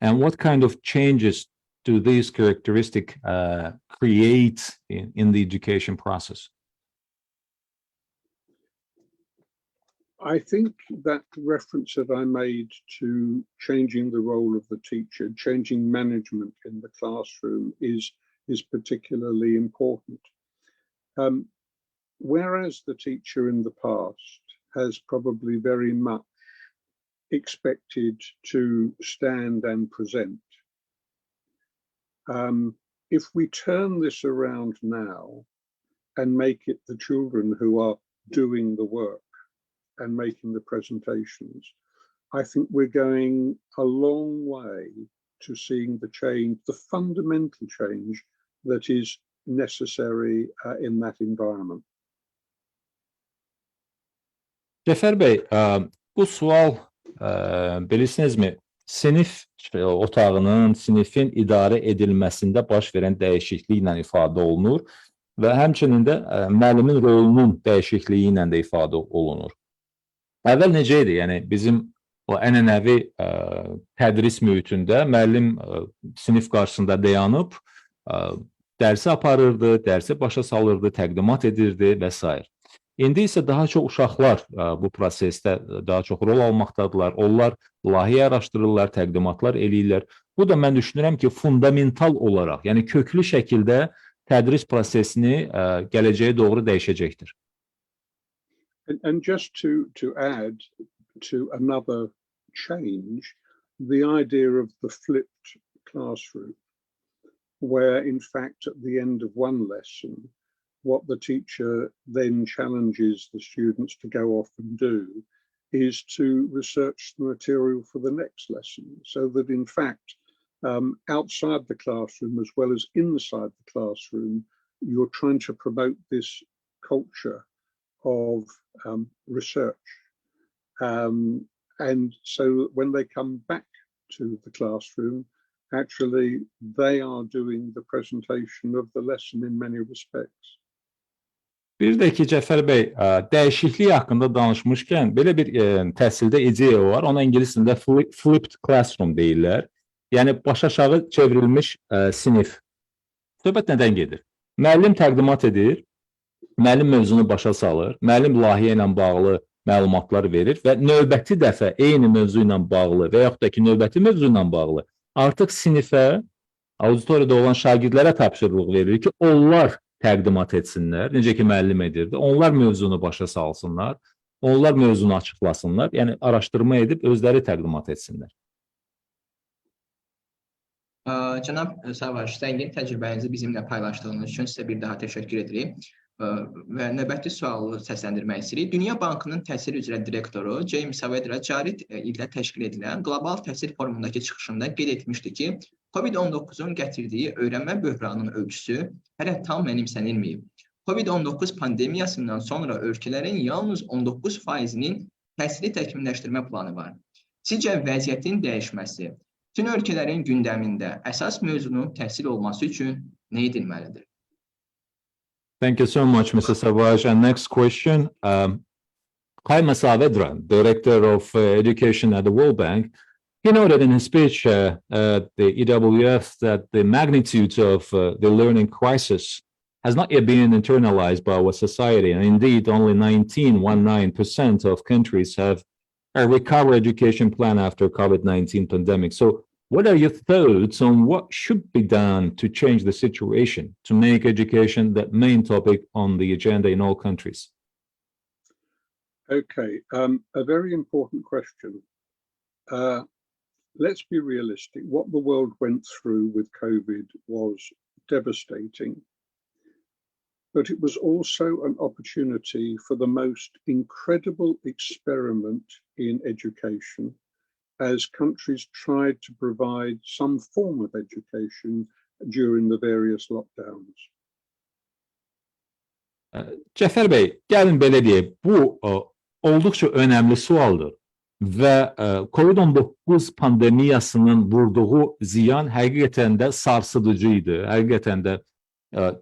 [SPEAKER 2] And what kind of changes do these characteristics create in the education process?
[SPEAKER 3] I think that reference that I made to changing the role of the teacher, changing management in the classroom is particularly important. Whereas the teacher in the past has probably very much expected to stand and present, if we turn this around now and make it the children who are doing the work and making the presentations, I think we're going a long way to seeing the change, the fundamental change that is necessary in that environment.
[SPEAKER 2] Cəfər bəy, bu sual bilirsinizmi, sinif otağının, sinifin idarə edilməsində baş verən dəyişikliklə ifadə olunur və həmçinin də müəllimin rolunun dəyişikliyi ilə də ifadə olunur. Əvvəl necə idi? Yəni, bizim o ənənəvi tədris mühitində müəllim sinif qarşısında dayanıb, dərsi aparırdı, dərsi başa salırdı, təqdimat edirdi və s. İndi isə daha çox uşaqlar bu prosesdə daha çox rol almaqdadırlar. Onlar layihə araşdırırlar, təqdimatlar eləyirlər. Bu da mən düşünürəm ki, fundamental olaraq, yəni köklü şəkildə tədris prosesini gələcəyə doğru dəyişəcəkdir.
[SPEAKER 3] And just to add to another change, the idea of the flipped classroom, where in fact at the end of one lesson, what the teacher then challenges the students to go off and do is to research the material for the next lesson, so that in fact outside the classroom as well as inside the classroom, you're trying to promote this culture of research. And so when they come back to the classroom, actually they are doing the presentation of the lesson in many respects.
[SPEAKER 2] Bir də ki, Cəfər bəy, dəyişiklik haqqında danışmışkən, belə bir təhsildə ideya var, ona ingilis dilində flipped classroom deyirlər. Yəni, başaşağı çevrilmiş sinif. Söhbət nədən gedir? Müəllim təqdimat edir, müəllim mövzunu başa salır, müəllim layihə ilə bağlı məlumatlar verir və növbəti dəfə eyni mövzu ilə bağlı və yaxud da ki, növbəti mövzu ilə bağlı artıq sinifə, auditoriyada olan şagirdlərə tapşırılıq verilir ki, onlar təqdimat etsinlər, necə ki, müəllim edirdi. Onlar mövzunu başa salsınlar, onlar mövzunu açıqlasınlar, yəni araşdırma edib özləri təqdimat etsinlər.
[SPEAKER 1] Cənab Savaş, zəngin təcrübənizi bizimlə paylaşdığınız üçün sizə bir daha təşəkkür edirik. və növbəti sualı səsləndirmək istəyirik. Dünya Bankının təhsil üzrə direktoru James Saavedra cari ildə təşkil edilən qlobal təhsil forumundakı çıxışında qeyd etmişdi ki, COVID-19-un gətirdiyi öyrənmə böhranının ölçüsü hələ tam mənimsənilməyib. COVID-19 pandemiyasından sonra ölkələrin yalnız 19%-nin təhsili təkmilləşdirmə planı var. Sizcə vəziyyətin dəyişməsi bütün ölkələrin gündəmində əsas mövzunun təhsil olması üçün nə edilməlidir?
[SPEAKER 2] Thank you so much, Mr. Savage. And next question, Jaime Saavedra, Director of Education at the World Bank, he noted in his speech at the EWF that the magnitude of the learning crisis has not yet been internalized by our society. And indeed, only 19% of countries have a recovery education plan after COVID-19 pandemic. So what are your thoughts on what should be done to change the situation, to make education the main topic on the agenda in all countries?
[SPEAKER 3] Okay, a very important question. Let's be realistic. What the world went through with COVID was devastating, but it was also an opportunity for the most incredible experiment in education as countries tried to provide some form of education during the various lockdowns.
[SPEAKER 2] Cəfər bəy, gəlin belə deyək, bu olduqca önəmli sualdır və COVID-19 pandemiyasının vurduğu ziyan həqiqətən də sarsıdıcı idi, həqiqətən də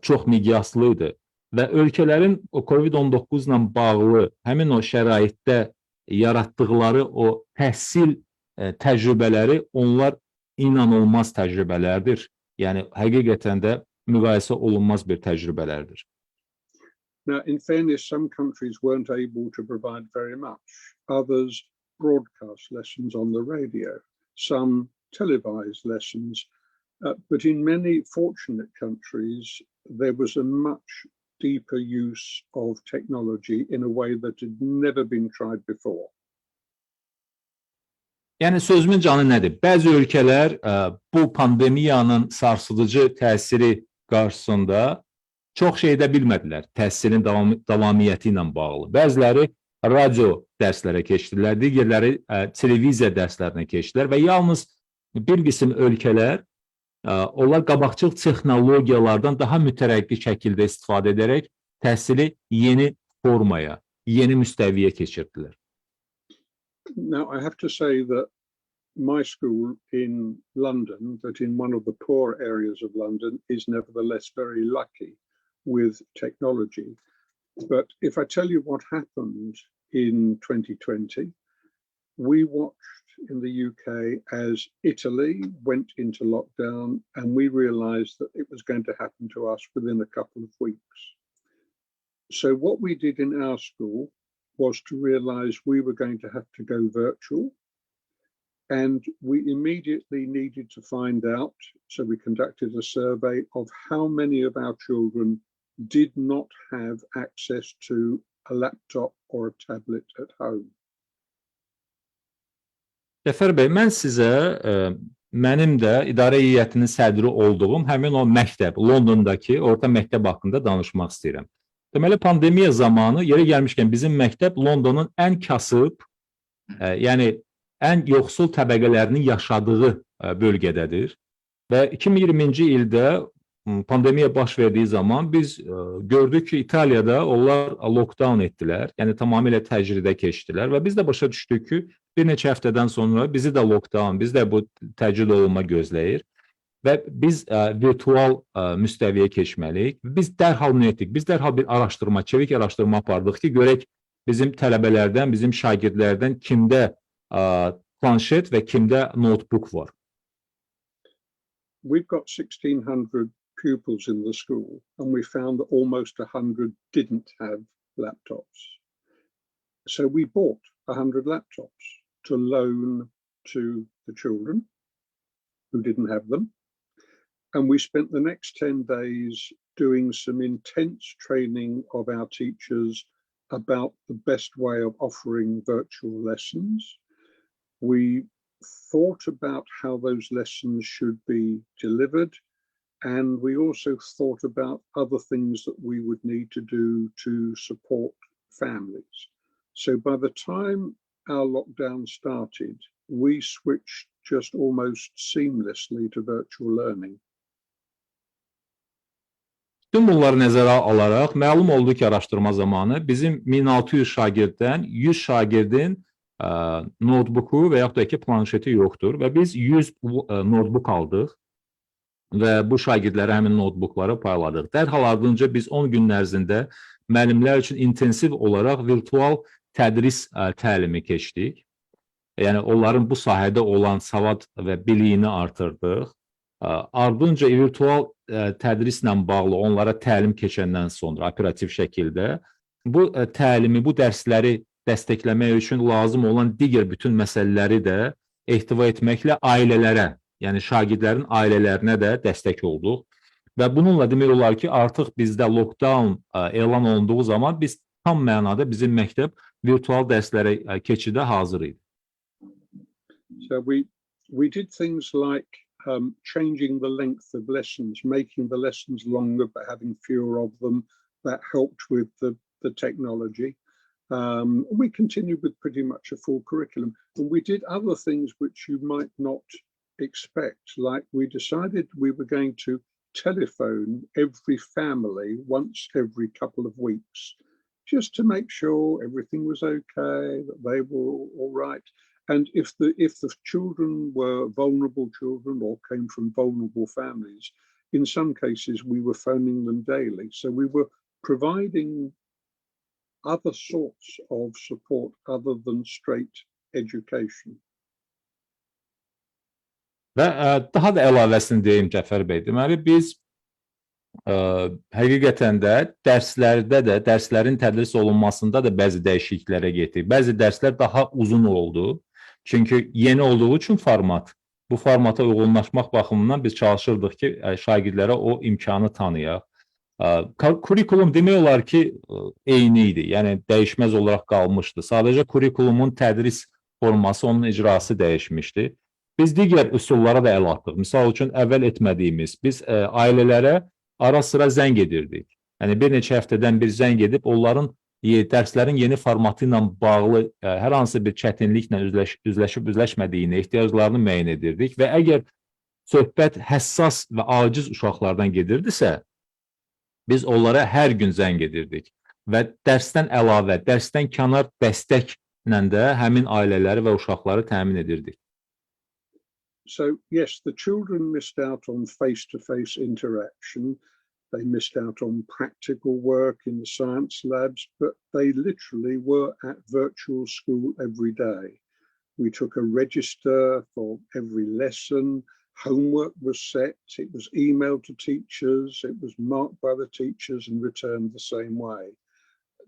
[SPEAKER 2] çox miqyaslı idi və ölkələrin o COVID-19 ilə bağlı həmin o şəraitdə yaratdıqları o təhsil təcrübələri onlar inanılmaz təcrübələrdir. Yəni həqiqətən də müqayisə olunmaz bir təcrübələrdir.
[SPEAKER 3] Now, in fairness, some countries weren't able to provide very much. Others broadcast lessons on the radio, some televised lessons. But in many fortunate countries, there was a much deeper use of technology in a way that had never been tried before.
[SPEAKER 2] Yəni sözümün canı nədir? Bəzi ölkələr bu pandemiyanın sarsıdıcı təsiri qarşısında çox şey edə bilmədilər təhsilin davamiyyəti ilə bağlı. Bəziləri radio dərslərə keçdilər, digərləri televiziya dərslərinə keçdilər və yalnız bir qism ölkələr onlar qabaqcıl texnologiyalardan daha mütərəqqi şəkildə istifadə edərək təhsili yeni formaya, yeni müstəviyə keçirdilər.
[SPEAKER 3] Now, I have to say that my school in London, that in one of the poor areas of London, is nevertheless very lucky with technology. But if I tell you what happened in 2020, we watched in the UK as Italy went into lockdown and we realized that it was going to happen to us within a couple of weeks. So what we did in our school was to realize we were going to have to go virtual, and we immediately needed to find out, so we conducted a survey of how many of our children did not have access to a laptop or a tablet at home.
[SPEAKER 2] Cəfər bəy, mən sizə mənim də idarə heyətinin sədri olduğum həmin o məktəb, Londondakı orta məktəb haqqında danışmaq istəyirəm. Deməli, pandemiya zamanı yeri gəlmişkən bizim məktəb Londonun ən kasıb, yəni ən yoxsul təbəqələrinin yaşadığı bölgədədir. Və 2020-ci ildə pandemiya baş verdiyi zaman biz gördük ki, İtaliyada onlar lockdown etdilər, yəni tamamilə təcriddə keçdilər və biz də başa düşdük ki, bir neçə həftədən sonra bizi də lockdown, biz də bu təcrid olunma gözləyir. Və biz virtual müstəviyə keçməliyik. Biz dərhal nə etdik? Biz dərhal bir araşdırma, çevik araşdırma apardıq ki, görək bizim tələbələrdən, bizim şagirdlərdən kimdə planşet və kimdə notebook var.
[SPEAKER 3] We've got 1,600 pupils in the school and we found that almost 100 didn't have laptops. So we bought 100 laptops to loan to the children who didn't have them. And we spent the next 10 days doing some intense training of our teachers about the best way of offering virtual lessons. We thought about how those lessons should be delivered, And we also thought about other things that we would need to do to support families. So by the time our lockdown started, we switched just almost seamlessly to virtual learning.
[SPEAKER 2] Tüm bunları nəzərə alaraq məlum oldu ki, araşdırma zamanı bizim 1600 şagirddən 100 şagirdin notebooku və yaxud da ki, planşeti yoxdur və biz 100 notebook aldıq və bu şagirdlərə həmin notebookları payladıq. Dərhal ardınca biz 10 gün ərzində müəllimlər üçün intensiv olaraq virtual tədris təlimi keçdik. Yəni onların bu sahədə olan savad və biliyini artırdıq. Ardınca virtual tədrislə bağlı onlara təlim keçəndən sonra operativ şəkildə bu təlimi, bu dərsləri dəstəkləmək üçün lazım olan digər bütün məsələləri də ehtiva etməklə ailələrə, yəni şagirdlərin ailələrinə də dəstək olduq. Və bununla demək olar ki, artıq bizdə lockdown elan olunduğu zaman biz tam mənada bizim məktəb virtual dərslərə keçidə hazır idi.
[SPEAKER 3] So we did things like changing the length of lessons, making the lessons longer but having fewer of them. That helped with the technology. We continued with pretty much a full curriculum. And we did other things which you might not expect, like we decided we were going to telephone every family once every couple of weeks, just to make sure everything was okay, that they were all right. And if the children were vulnerable children or came from vulnerable families, in some cases we were phoning them daily. So we were providing other sorts of support other than straight education.
[SPEAKER 2] Və daha da əlavəsini deyim Cəfər bəy. Deməli biz həqiqətən də dərslərdə də, dərslərin tədris olunmasında da bəzi dəyişikliklərə getdik. Bəzi dərslər daha uzun oldu. Çünki yeni olduğu üçün format, bu formata uyğunlaşmaq baxımından biz çalışırdıq ki, şagirdlərə o imkanı tanıyaq. Kurikulum demək olar ki, eyni idi, yəni dəyişməz olaraq qalmışdı. Sadəcə kurikulumun tədris forması, onun icrası dəyişmişdi. Biz digər üsullara da əl atdıq. Misal üçün, əvvəl etmədiyimiz, biz ailələrə ara sıra zəng edirdik. Yəni bir neçə həftədən bir zəng edib, onların dərslərin yeni formatı ilə bağlı hər hansı bir çətinliklə üzləşmədiyini, ehtiyaclarını müəyyən edirdik və əgər söhbət həssas və aciz uşaqlardan gedirdisə, biz onlara hər gün zəng edirdik və dərsdən əlavə, dərsdən kənar dəstəklə də həmin ailələri və uşaqları təmin edirdik.
[SPEAKER 3] So yes, the children missed out on face-to-face interaction. They missed out on practical work in the science labs, but they literally were at virtual school every day. We took a register for every lesson. Homework was set. It was emailed to teachers. It was marked by the teachers and returned the same way.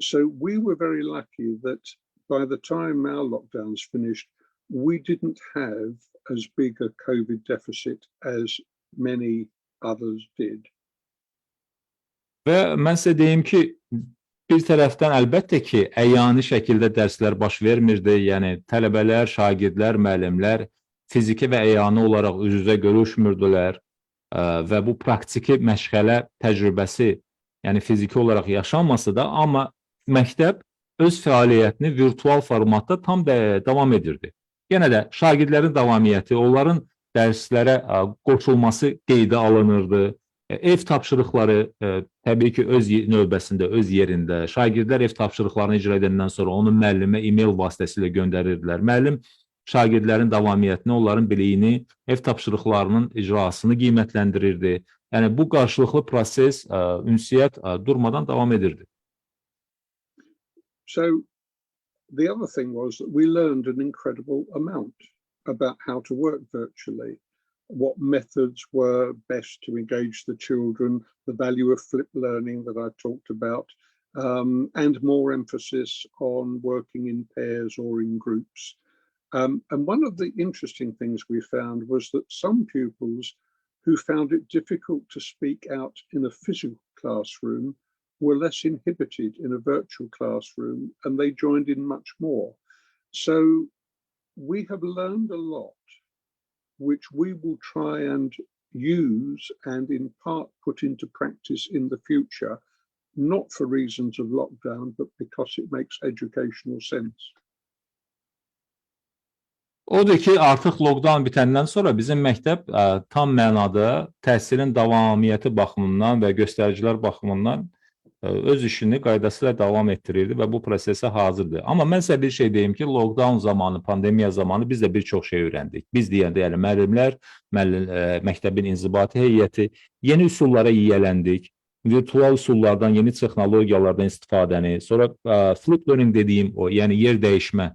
[SPEAKER 3] So we were very lucky that by the time our lockdowns finished, we didn't have as big a COVID deficit as many others did.
[SPEAKER 2] Və mən sizə deyim ki, bir tərəfdən əlbəttə ki, əyani şəkildə dərslər baş vermirdi. Yəni, tələbələr, şagirdlər, müəllimlər fiziki və əyani olaraq üz-üzə görüşmürdülər və bu praktiki məşğələ təcrübəsi, yəni fiziki olaraq yaşanmasa da, amma məktəb öz fəaliyyətini virtual formatda tam davam edirdi. Yenə də şagirdlərin davamiyyəti, onların dərslərə qoşulması qeydə alınırdı. Ev tapşırıqları təbii ki, öz növbəsində, öz yerində. Şagirdlər ev tapşırıqlarını icra edəndən sonra onu müəllimə e-mail vasitəsilə göndərirdilər. Müəllim şagirdlərin davamiyyətini, onların biliyini, ev tapşırıqlarının icrasını qiymətləndirirdi. Yəni, bu qarşılıqlı proses, ünsiyyət durmadan davam edirdi.
[SPEAKER 3] So, the other thing was that we learned an incredible amount about how to work virtually. What methods were best to engage the children, the value of flipped learning that I talked about, and more emphasis on working in pairs or in groups. And one of the interesting things we found was that some pupils who found it difficult to speak out in a physical classroom were less inhibited in a virtual classroom, and they joined in much more. So we have learned a lot, which we will try and use and in part put into practice in the future, not for reasons of lockdown, but because it makes educational sense?
[SPEAKER 2] Odur ki, artıq lockdown bitəndən sonra bizim məktəb tam mənada təhsilin davamiyyəti baxımından və göstəricilər baxımından öz işini qaydasıyla davam etdirirdi və bu prosesə hazırdır. Amma mən sizə bir şey deyim ki, lockdown zamanı, pandemiya zamanı biz də bir çox şey öyrəndik. Biz deyəndə, yəni müəllimlər, məktəbin inzibati heyəti yeni üsullara yiyələndik. Virtual üsullardan, yeni texnologiyalardan istifadəni, sonra flip learning dediyim o, yəni yer dəyişmə,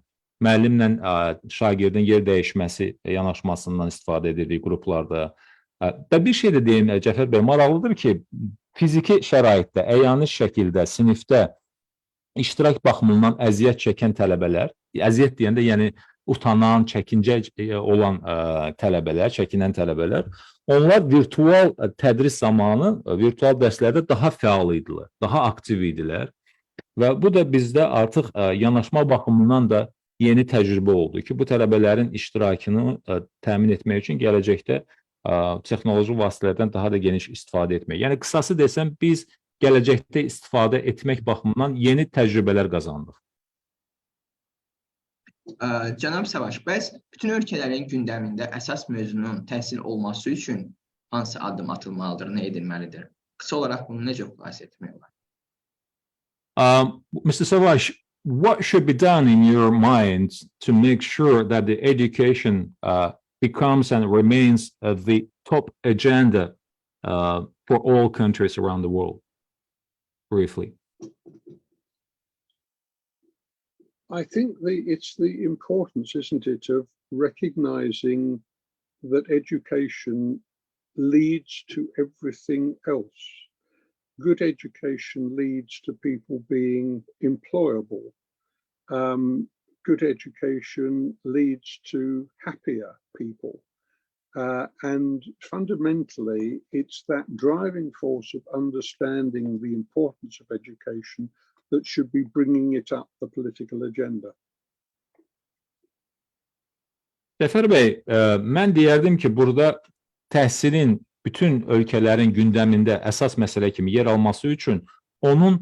[SPEAKER 2] müəllimlə şagirdin yer dəyişməsi yanaşmasından istifadə edirdik qruplarda. Və bir şey də deyim, Cəfər bəy, maraqlıdır ki, fiziki şəraitdə, əyani şəkildə, sinifdə iştirak baxımından əziyyət çəkən tələbələr, əziyyət deyəndə, yəni utanan, çəkincə olan tələbələr, çəkinən tələbələr, onlar virtual tədris zamanı, virtual dərslərdə daha fəal idilər, daha aktiv idilər və bu da bizdə artıq yanaşma baxımından da yeni təcrübə oldu ki, bu tələbələrin iştirakını təmin etmək üçün gələcəkdə texnoloji vasitələrdən daha da geniş istifadə etmək. Yəni, qısası desəm, biz gələcəkdə istifadə etmək baxımından yeni təcrübələr qazandıq.
[SPEAKER 1] Cənab Savaş, bəs bütün ölkələrin gündəmində əsas mövzunun təhsil olması üçün hansı addım atılmalıdır, nə edilməlidir? Qısa olaraq bunu necə müqayisə etmək olar?
[SPEAKER 2] Mr. Savaş, what should be done in your mind to make sure that the education becomes and remains the top agenda for all countries around the world? Briefly.
[SPEAKER 3] I think it's the importance, isn't it, of recognizing that education leads to everything else. Good education leads to people being employable. Good education leads to happier people. And fundamentally, it's that driving force of understanding the importance of education that should be bringing it up the political agenda.
[SPEAKER 2] Cəfər bəy, mən deyərdim ki, burada təhsilin bütün ölkələrin gündəmində əsas məsələ kimi yer alması üçün onun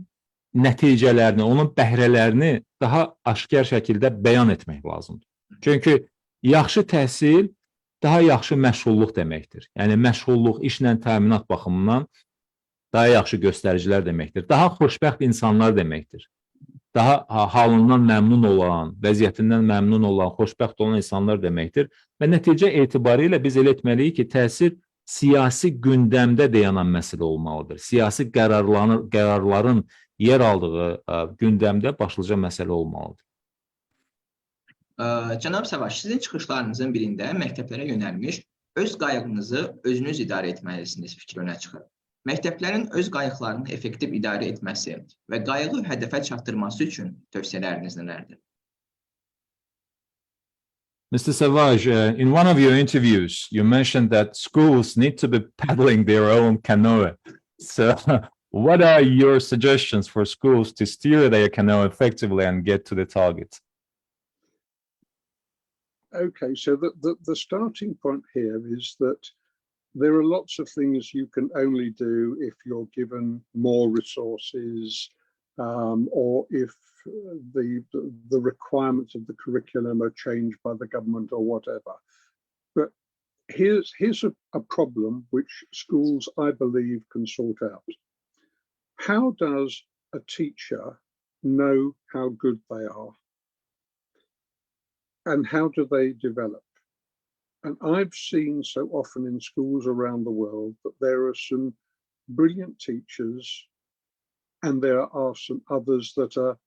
[SPEAKER 2] nəticələrini, onun bəhrələrini daha aşkar şəkildə bəyan etmək lazımdır. Çünki yaxşı təhsil daha yaxşı məşğulluq deməkdir. Yəni, məşğulluq, işlə təminat baxımından daha yaxşı göstəricilər deməkdir. Daha xoşbəxt insanlar deməkdir. Daha halından məmnun olan, vəziyyətindən məmnun olan, xoşbəxt olan insanlar deməkdir. Və nəticə etibarilə biz elə etməliyik ki, təhsil siyasi gündəmdə dayanan məsələ olmalıdır. Siyasi qərarların yer aldığı gündəmdə başlıca məsələ olmalıdır.
[SPEAKER 1] Cənab Savaş, sizin çıxışlarınızın birində məktəblərə yönəlmiş öz qayğınızı özünüz idarə etməlisiniz fikri önə çıxır. Məktəblərin öz qayğılarını effektiv idarə etməsi və qayğı hədəfə çatdırması üçün tövsiyələriniz nələrdir?
[SPEAKER 2] Mr. Savage, in one of your interviews, you mentioned that schools need to be paddling their own canoe. So, what are your suggestions for schools to steer their canoe effectively and get to the target?
[SPEAKER 3] Okay, so the starting point here is that there are lots of things you can only do if you're given more resources or if the requirements of the curriculum are changed by the government or whatever. But here's a problem which schools, I believe, can sort out. How does a teacher know how good they are? And how do they develop? And I've seen so often in schools around the world that there are some brilliant teachers and there are some others that are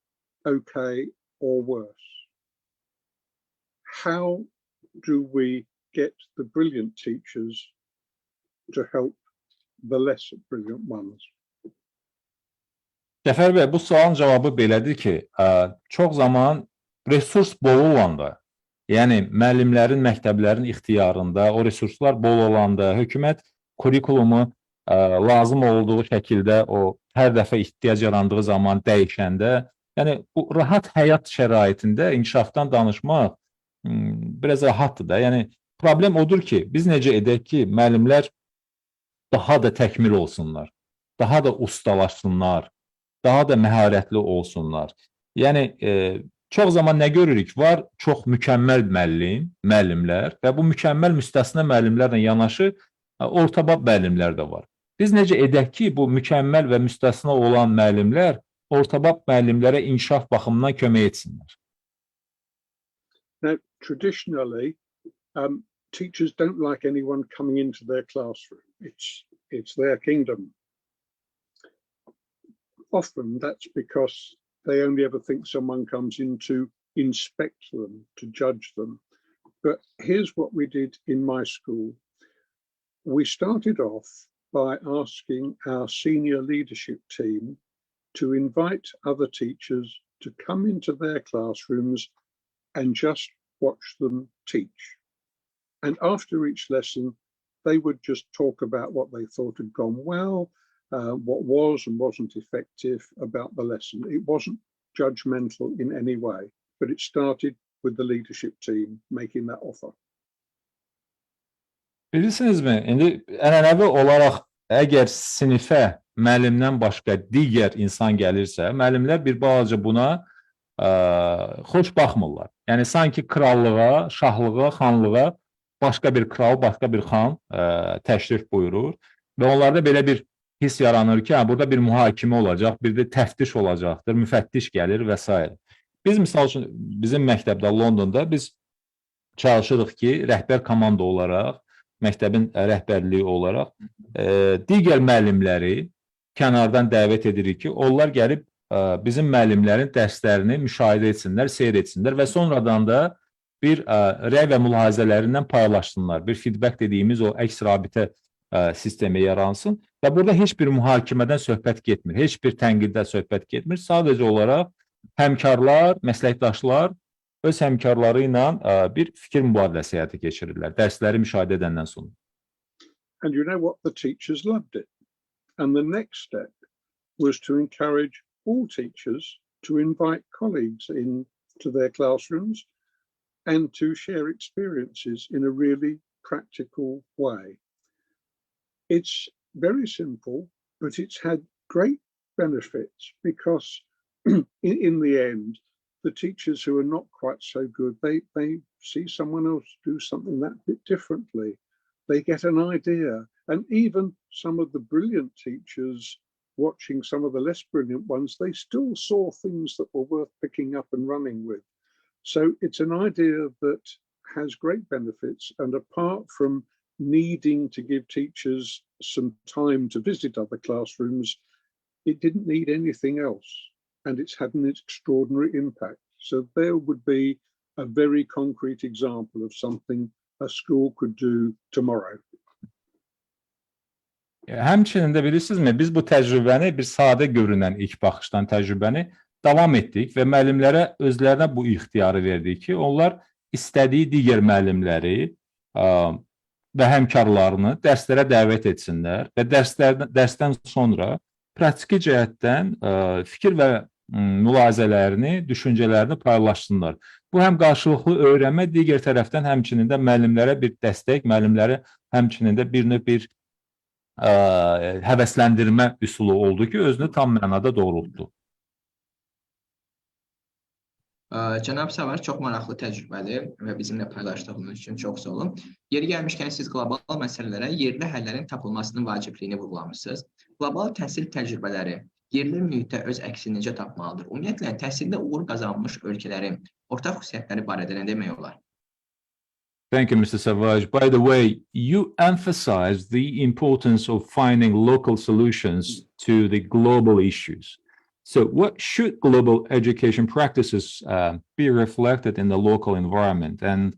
[SPEAKER 3] okay or worse. How do we get the brilliant teachers to help the less brilliant ones?
[SPEAKER 2] Cəfər bəy, bu sualın cavabı belədir ki, çox zaman resurs bol olanda, yəni müəllimlərin, məktəblərin ixtiyarında, o resurslar bol olanda, hökumət kurikulumu lazım olduğu şəkildə o hər dəfə ehtiyac yarandığı zaman dəyişəndə, yəni bu rahat həyat şəraitində inkişafdan danışmaq biraz rahatdır da. Yəni problem odur ki, biz necə edək ki, müəllimlər daha da təkmil olsunlar, daha da ustalaşsınlar, daha da məharətli olsunlar. Yəni çox zaman nə görürük? Var çox mükəmməl müəllimlər və bu mükəmməl müstəsna müəllimlərlə yanaşı ortabab müəllimlər də var. Biz necə edək ki, bu mükəmməl və müstəsna olan müəllimlər ortabab müəllimlərə inkişaf baxımından kömək etsinlər?
[SPEAKER 3] Now, traditionally, teachers don't like anyone coming into their classroom. It's their kingdom. Often that's because they only ever think someone comes in to inspect them, to judge them. But here's what we did in my school. We started off by asking our senior leadership team to invite other teachers to come into their classrooms and just watch them teach. And after each lesson, they would just talk about what they thought had gone well, what was and wasn't effective about the lesson. It wasn't judgmental in any way, but it started with the leadership team making that offer.
[SPEAKER 2] Bilirsinizmi, indi ənənəvi olaraq əgər sinifə müəllimdən başqa digər insan gəlirsə, müəllimlər bir balaca buna xoş baxmırlar. Yəni sanki krallığa, şahlığa, xanlığa başqa bir kral, başqa bir xan təşrif buyurur və onlarda belə bir his yaranır ki, burada bir mühakimə olacaq, bir də təftiş olacaqdır, müfəttiş gəlir və s. Biz misal üçün bizim məktəbdə Londonda biz çalışırıq ki, rəhbər komanda olaraq, məktəbin rəhbərliyi olaraq digər müəllimləri kənardan dəvət edirik ki, onlar gəlib bizim müəllimlərin dərslərini müşahidə etsinlər, seyr etsinlər və sonradan da bir rəy və mülahizələrindən paylaşsınlar. Bir feedback dediyimiz o əks rabitə sistemi yaransın və burada heç bir mühakimədən söhbət getmir, heç bir tənqiddən söhbət getmir. Sadəcə olaraq həmkarlar, məsləkdaşlar öz həmkarları ilə bir fikir mübadiləsi həyata keçirirlər, dərsləri müşahidə edəndən sonra.
[SPEAKER 3] And you know what? The teachers loved it. And the next step was to encourage all teachers to invite colleagues into their classrooms and to share experiences in a really practical way. It's very simple, but it's had great benefits because in the end, the teachers who are not quite so good, they see someone else do something that bit differently. They get an idea. And even some of the brilliant teachers watching some of the less brilliant ones, they still saw things that were worth picking up and running with. So it's an idea that has great benefits. And apart from needing to give teachers some time to visit other classrooms, it didn't need anything else. And it's had an extraordinary impact. So there would be a very concrete example of something a school could do tomorrow.
[SPEAKER 2] Həmçinin də bilirsinizmi, biz bu təcrübəni, bir sadə görünən ilk baxışdan təcrübəni davam etdik və müəllimlərə özlərinə bu ixtiyarı verdik ki, onlar istədiyi digər müəllimləri və həmkarlarını dərslərə dəvət etsinlər və dərsdən sonra praktiki cəhətdən fikir və mülahizələrini, düşüncələrini paylaşsınlar. Bu həm qarşılıqlı öyrənmə, digər tərəfdən həmçinin də müəllimlərə bir dəstək, müəllimləri həmçinin də bir növ bir həvəsləndirmə üsulu oldu ki, özünü tam mənada doğrultdu.
[SPEAKER 1] Cənab Səvar, çox maraqlı təcrübədir və bizimlə paylaşdığınız üçün çox sağ olun. Yeri gəlmişkən siz qlobal məsələlərə yerli həllərin tapılmasının vacibliyini vurğulamışsınız. Qlobal təhsil təcrübələri yerli mühitdə öz əksini necə tapmalıdır? Ümumiyyətlə, təhsildə uğur qazanmış ölkələrin ortaq xüsusiyyətləri barədə nə demək olar?
[SPEAKER 2] Thank you, Mr. Savage. By the way, you emphasized the importance of finding local solutions to the global issues. So what should global education practices be reflected in the local environment? And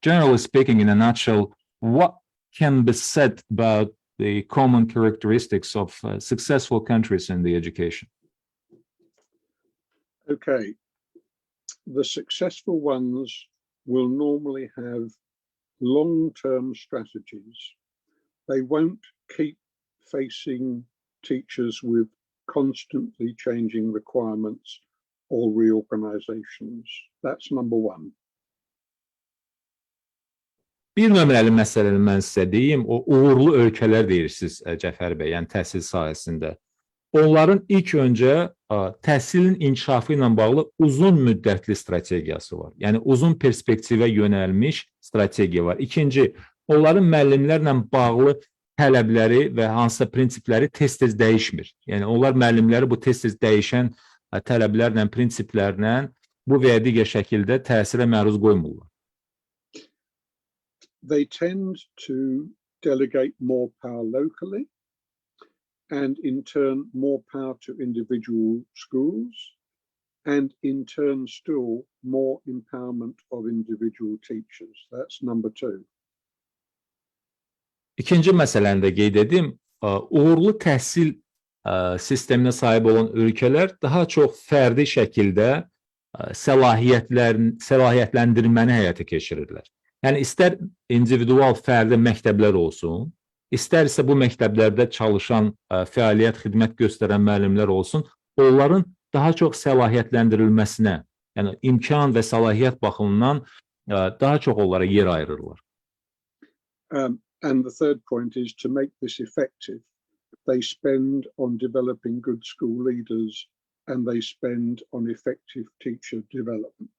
[SPEAKER 2] generally speaking, in a nutshell, what can be said about the common characteristics of successful countries in the education?
[SPEAKER 3] Okay. The successful ones will normally have long-term strategies. They won't keep facing teachers with constantly changing requirements or reorganizations. That's number one.
[SPEAKER 2] Bir nömrəli məsələni mən sizə deyim, o uğurlu ölkələr deyirsiniz Cəfər bəy, yəni təhsil sahəsində. Onların ilk öncə təhsilin inkişafı ilə bağlı uzun müddətli strategiyası var. Yəni uzun perspektivə yönəlmiş strategiya var. İkinci, onların müəllimlərlə bağlı tələbləri və hansısa prinsipləri tez-tez dəyişmir. Yəni onlar müəllimləri bu tez-tez dəyişən tələblərlə, prinsiplərlə bu və ya digər şəkildə təsirə məruz qoymurlar.
[SPEAKER 3] They tend to delegate more power locally, and in turn more power to individual schools, and in turn still more empowerment of individual teachers. That's number two.
[SPEAKER 2] İkinci məsələni də qeyd edim, uğurlu təhsil sisteminə sahib olan ölkələr daha çox fərdi şəkildə səlahiyyətləndirməni həyata keçirirlər. Yəni istər individual fərdi məktəblər olsun, istərsə bu məktəblərdə çalışan, fəaliyyət, xidmət göstərən müəllimlər olsun, onların daha çox səlahiyyətləndirilməsinə, yəni imkan və səlahiyyət baxımından daha çox onlara yer ayırırlar.
[SPEAKER 3] And the third point is to make this effective, they spend on developing good school leaders and they spend on effective teacher development.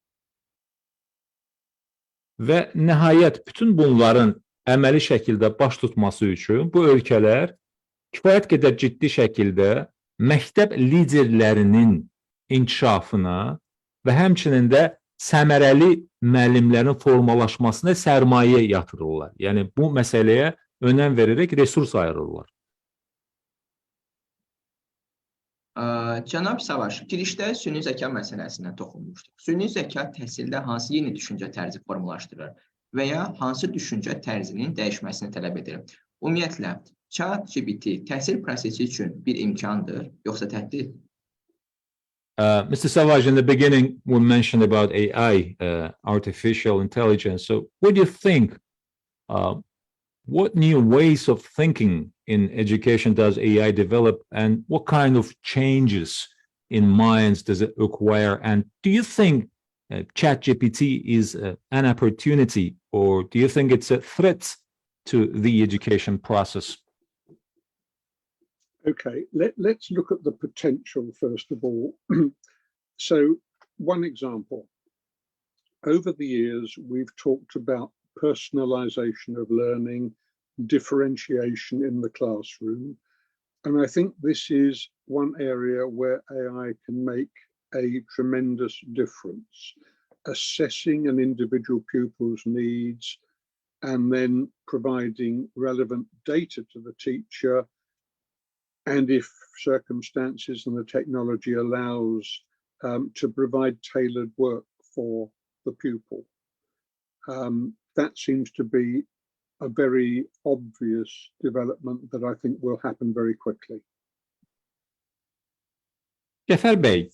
[SPEAKER 3] Və
[SPEAKER 2] nəhayət bütün bunların əməli şəkildə baş tutması üçün bu ölkələr kifayət qədər ciddi şəkildə məktəb liderlərinin inkişafına və həmçinin də səmərəli müəllimlərin formalaşmasına sərmayə yatırırlar. Yəni bu məsələyə önəm verərək resurs ayırırlar.
[SPEAKER 1] Cənab Savaş, girişdə süni zəka məsələsinə toxunmuşduq. Süni zəka təhsildə hansı yeni düşüncə tərzi formalaşdırır və ya hansı düşüncə tərzinin dəyişməsini tələb edir? Ümumiyyətlə, ChatGPT təhsil prosesi üçün bir imkandır, yoxsa təhdid?
[SPEAKER 2] Mr. Savage, in the beginning, we mentioned about AI, artificial intelligence. So what do you think, what new ways of thinking in education does AI develop, and what kind of changes in minds does it require? And do you think ChatGPT is an opportunity, or do you think it's a threat to the education process?
[SPEAKER 3] Okay, let's look at the potential first of all. So one example, over the years, we've talked about personalization of learning, differentiation in the classroom. And I think this is one area where AI can make a tremendous difference, assessing an individual pupil's needs and then providing relevant data to the teacher. And if circumstances and the technology allows, to provide tailored work for the pupil. That seems to be a very obvious development that I think will happen very quickly.
[SPEAKER 2] Cəfər bəy,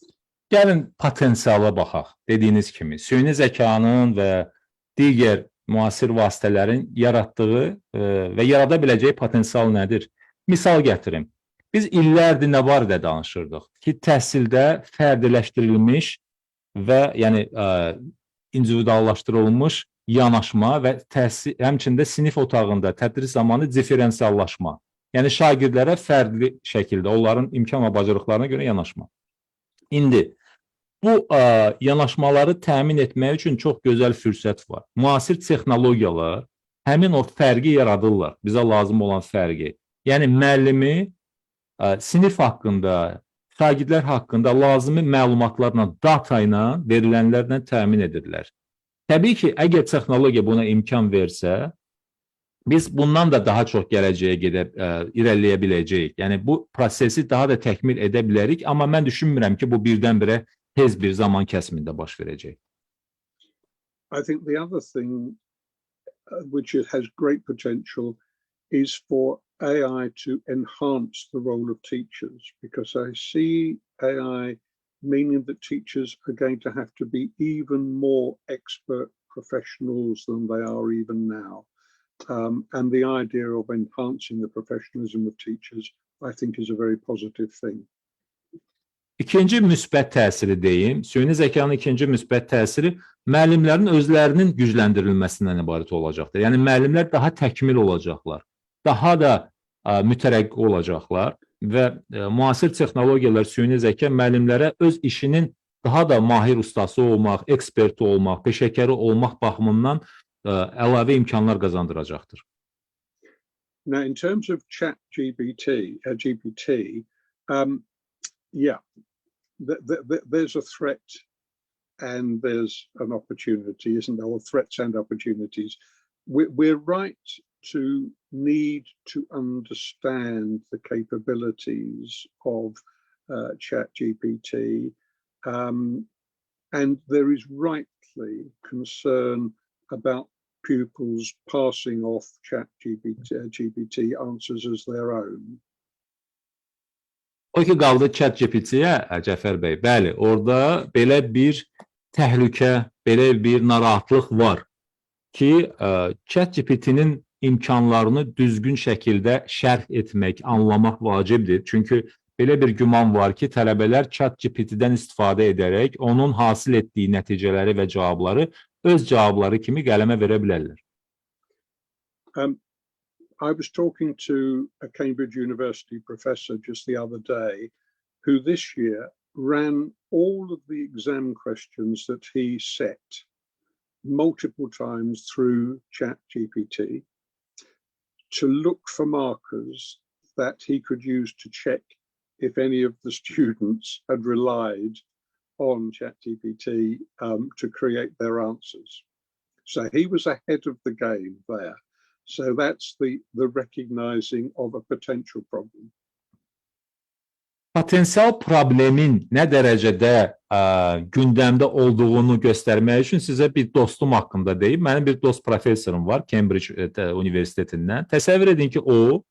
[SPEAKER 2] gəlin potensiala baxaq. Dediyiniz kimi, süni zəkanın və digər müasir vasitələrin yaratdığı və yarada biləcəyi potensial nədir? Misal gətirim. Biz illərdir nə barədə danışırdıq ki, təhsildə fərdiləşdirilmiş və yəni individuallaşdırılmış yanaşma və həmçində sinif otağında tədris zamanı diferensiallaşma. Yəni şagirdlərə fərqli şəkildə onların imkan və bacarıqlarına görə yanaşma. İndi bu yanaşmaları təmin etmək üçün çox gözəl fürsət var. Müasir texnologiyalar həmin o fərqi yaradırlar, bizə lazım olan fərqi. Yəni müəllimi sinif haqqında, şagirdlər haqqında lazımi məlumatlarla, data ilə, verilənlərlə təmin edirlər. Təbii ki, əgər texnologiya buna imkan versə, biz bundan da daha çox gələcəyə irəliləyə biləcəyik. Yəni bu prosesi daha da təkmil edə bilərik, amma mən düşünmürəm ki, bu birdən-birə tez bir zaman kəsimində baş verəcək.
[SPEAKER 3] I think the other thing which has great potential is for AI to enhance the role of teachers, because I see AI meaning that teachers are going to have to be even more expert professionals than they are even now. And the idea of enhancing the professionalism of teachers, I think, is a very positive thing.
[SPEAKER 2] İkinci müsbət təsiri deyim. Süni zəkanın ikinci müsbət təsiri müəllimlərin özlərinin gücləndirilməsindən ibarət olacaqdır. Yəni müəllimlər daha təkmil olacaqlar. Daha da mütərəqqi olacaqlar və müasir texnologiyalar, süni zəka müəllimlərə öz işinin daha da mahir ustası olmaq, eksperti olmaq, peşəkari olmaq baxımından əlavə imkanlar qazandıracaqdır.
[SPEAKER 3] Now, in terms of ChatGPT, yeah, there's a threat and there's an opportunity, isn't there? Or threats and opportunities. We're right to need to understand the capabilities of ChatGPT, and there is rightly concern about pupils passing off ChatGPT answers as their own.
[SPEAKER 2] O ki qaldı ChatGPT-yə, Cəfər bəy. Bəli, orada belə bir təhlükə, belə bir narahatlıq var ki, ChatGPT-nin imkanlarını düzgün şəkildə şərh etmək, anlamaq vacibdir. Çünki belə bir güman var ki, tələbələr ChatGPT-dən istifadə edərək onun hasil etdiyi nəticələri və cavabları öz cavabları kimi qələmə verə bilərlər.
[SPEAKER 3] I was talking to a Cambridge University professor just the other day who this year ran all of the exam questions that he set multiple times through ChatGPT to look for markers that he could use to check if any of the students had relied on ChatGPT to create their answers. So he was ahead of the game there. So that's the recognizing of a potential problem.
[SPEAKER 2] Potensial problemin nə dərəcədə gündəmdə olduğunu göstərmək üçün sizə bir dostum haqqında deyim. Mənim bir dost professorum var Cambridge Universitetindən. Təsəvvür edin ki, o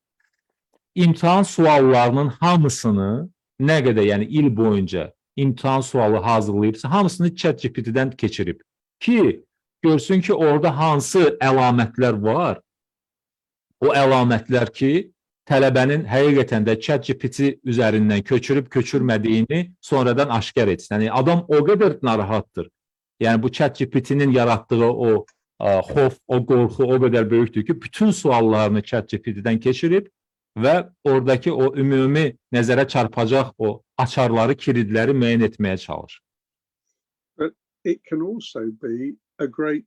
[SPEAKER 2] imtahan suallarının hamısını nə qədər, yəni il boyunca imtahan sualı hazırlayıbsa, hamısını ChatGPT-dən keçirib ki, görsün ki, orada hansı əlamətlər var. O əlamətlər ki, tələbənin həqiqətən də ChatGPT üzərindən köçürmədiyini sonradan aşkar etsin. Yəni, adam o qədər narahatdır. Yəni, bu ChatGPT-nin yaratdığı o xof, o qorxu o qədər böyükdür ki, bütün suallarını ChatGPT-dən keçirib və oradakı o ümumi nəzərə çarpacaq o açarları, kilidləri müəyyən etməyə çalışır.
[SPEAKER 3] But it can also be a great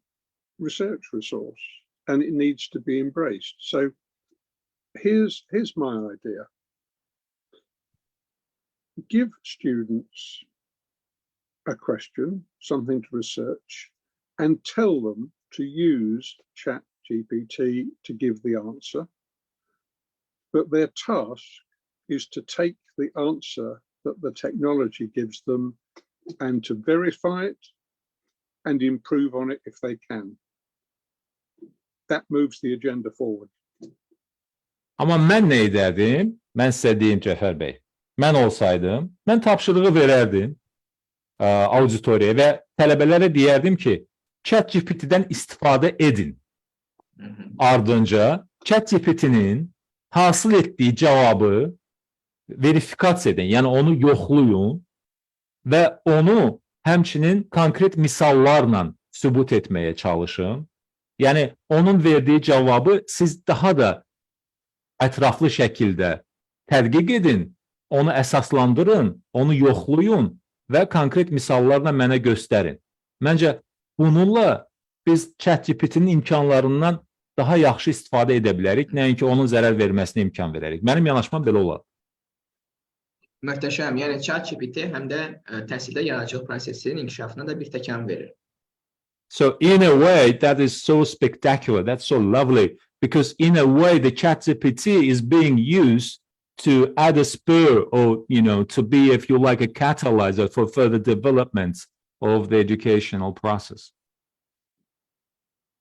[SPEAKER 3] research resource. And it needs to be embraced. So here's my idea. Give students a question, something to research, and tell them to use ChatGPT to give the answer. But their task is to take the answer that the technology gives them and to verify it and improve on it if they can. That moves the agenda forward.
[SPEAKER 2] Amma mən nə edərdim? Mən sizə deyim, Cəfər bəy. Mən olsaydım, mən tapşırığı verərdim auditoriyaya və tələbələrə deyərdim ki, ChatGPT-dən istifadə edin. Ardınca ChatGPT-nin hasıl etdiyi cavabı verifikasiya edin, yəni onu yoxlayın və onu həmçinin konkret misallarla sübut etməyə çalışın. Yəni, onun verdiyi cavabı siz daha da ətraflı şəkildə tədqiq edin, onu əsaslandırın, onu yoxlayın və konkret misallarla mənə göstərin. Məncə, bununla biz ChatGPT-nin imkanlarından daha yaxşı istifadə edə bilərik, nəinki onun zərər verməsinə imkan verərik. Mənim yanaşmam belə olar.
[SPEAKER 1] Möhtəşəm. Yəni, ChatGPT həm də təhsildə yaradıcılıq prosesinin inkişafına da bir təkan verir.
[SPEAKER 2] So in a way, that is so spectacular, that's so lovely, because in a way, the ChatGPT is being used to add a spur or, to be, if you like, a catalyzer for further development of the educational process.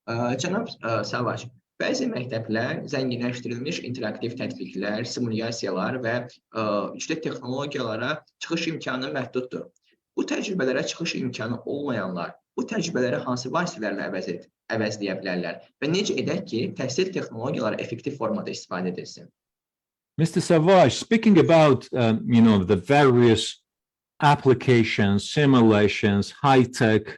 [SPEAKER 1] Cənab Savaş, bəzi məktəblər zənginləşdirilmiş interaktiv tətbiqlər, simulyasiyalar və yüksək texnologiyalara çıxış imkanı məhduddur. Bu təcrübələrə çıxış imkanı olmayanlar bu təcrübələri hansı vasitələrlə əvəzləyə bilərlər və necə edək ki, təhsil texnologiyaları effektiv formada istifadə edilsin?
[SPEAKER 2] Mr. Savage, speaking about, the various applications, simulations, high-tech,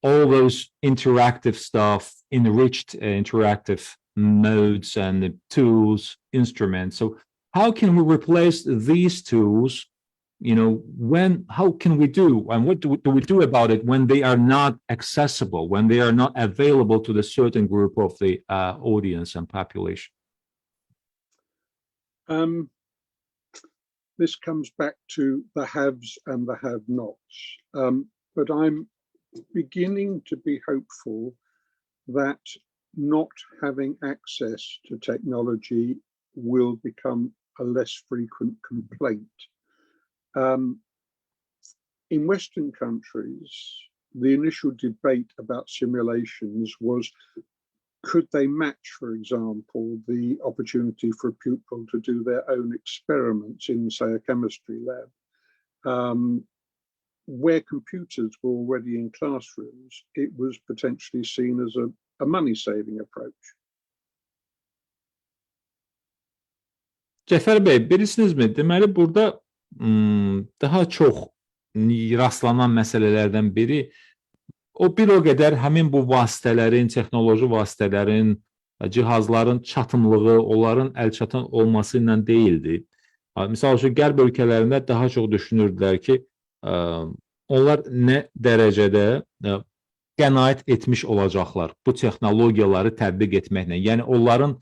[SPEAKER 2] all those interactive stuff, enriched interactive modes and tools, instruments. So how can we replace these tools? How can we do, and what do we do about it when they are not accessible, when they are not available to the certain group of the audience and population?
[SPEAKER 3] This comes back to the haves and the have-nots. But I'm beginning to be hopeful that not having access to technology will become a less frequent complaint. In Western countries, the initial debate about simulations was, could they match, for example, the opportunity for a pupil to do their own experiments in, say, a chemistry lab? Where computers were already in classrooms, it was potentially seen as a money-saving approach.
[SPEAKER 2] Cəfər bəy, bilirsinizmi, deməli burada daha çox rastlanan məsələlərdən biri bir o qədər həmin bu vasitələrin, texnoloji vasitələrin, cihazların çatımlığı, onların əlçatan olması ilə deyildi. Misal üçün, qərb ölkələrində daha çox düşünürdülər ki, onlar nə dərəcədə qənaət etmiş olacaqlar bu texnologiyaları tətbiq etməklə. Yəni, onların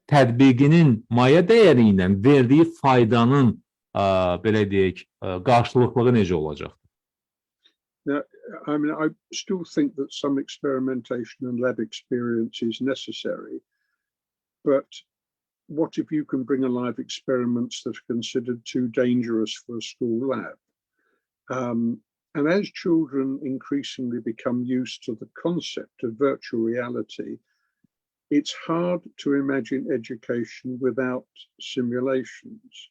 [SPEAKER 2] tətbiqinin maya dəyəri ilə verdiyi faydanın, belə deyək, qarşılıqlığı necə olacaq?
[SPEAKER 3] Now, I mean, I still think that some experimentation and lab experience is necessary, but what if you can bring alive experiments that are considered too dangerous for a school lab? And as children increasingly become used to the concept of virtual reality, it's hard to imagine education without simulations.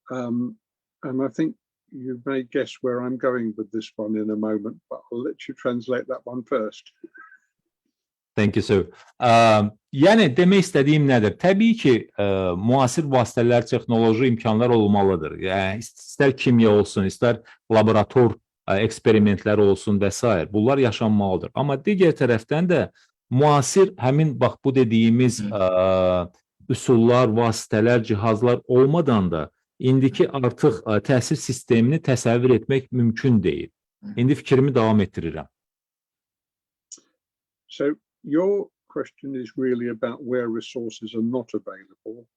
[SPEAKER 3] And I think you may guess where I'm going with this one in a moment, but I'll let you translate that one first.
[SPEAKER 2] Thank you, sir. Yəni, demək istədiyim nədir? Təbii ki, müasir vasitələr, texnoloji imkanlar olmalıdır. Yəni, istər kimya olsun, istər laborator eksperimentlər olsun və s. Bunlar yaşanmalıdır. Amma digər tərəfdən də müasir həmin, bax, bu dediyimiz üsullar, vasitələr, cihazlar olmadan da indiki artıq təhsil sistemini təsəvvür etmək mümkün deyil. İndi fikrimi davam etdirirəm.
[SPEAKER 3] So your question is really about where resources are not available.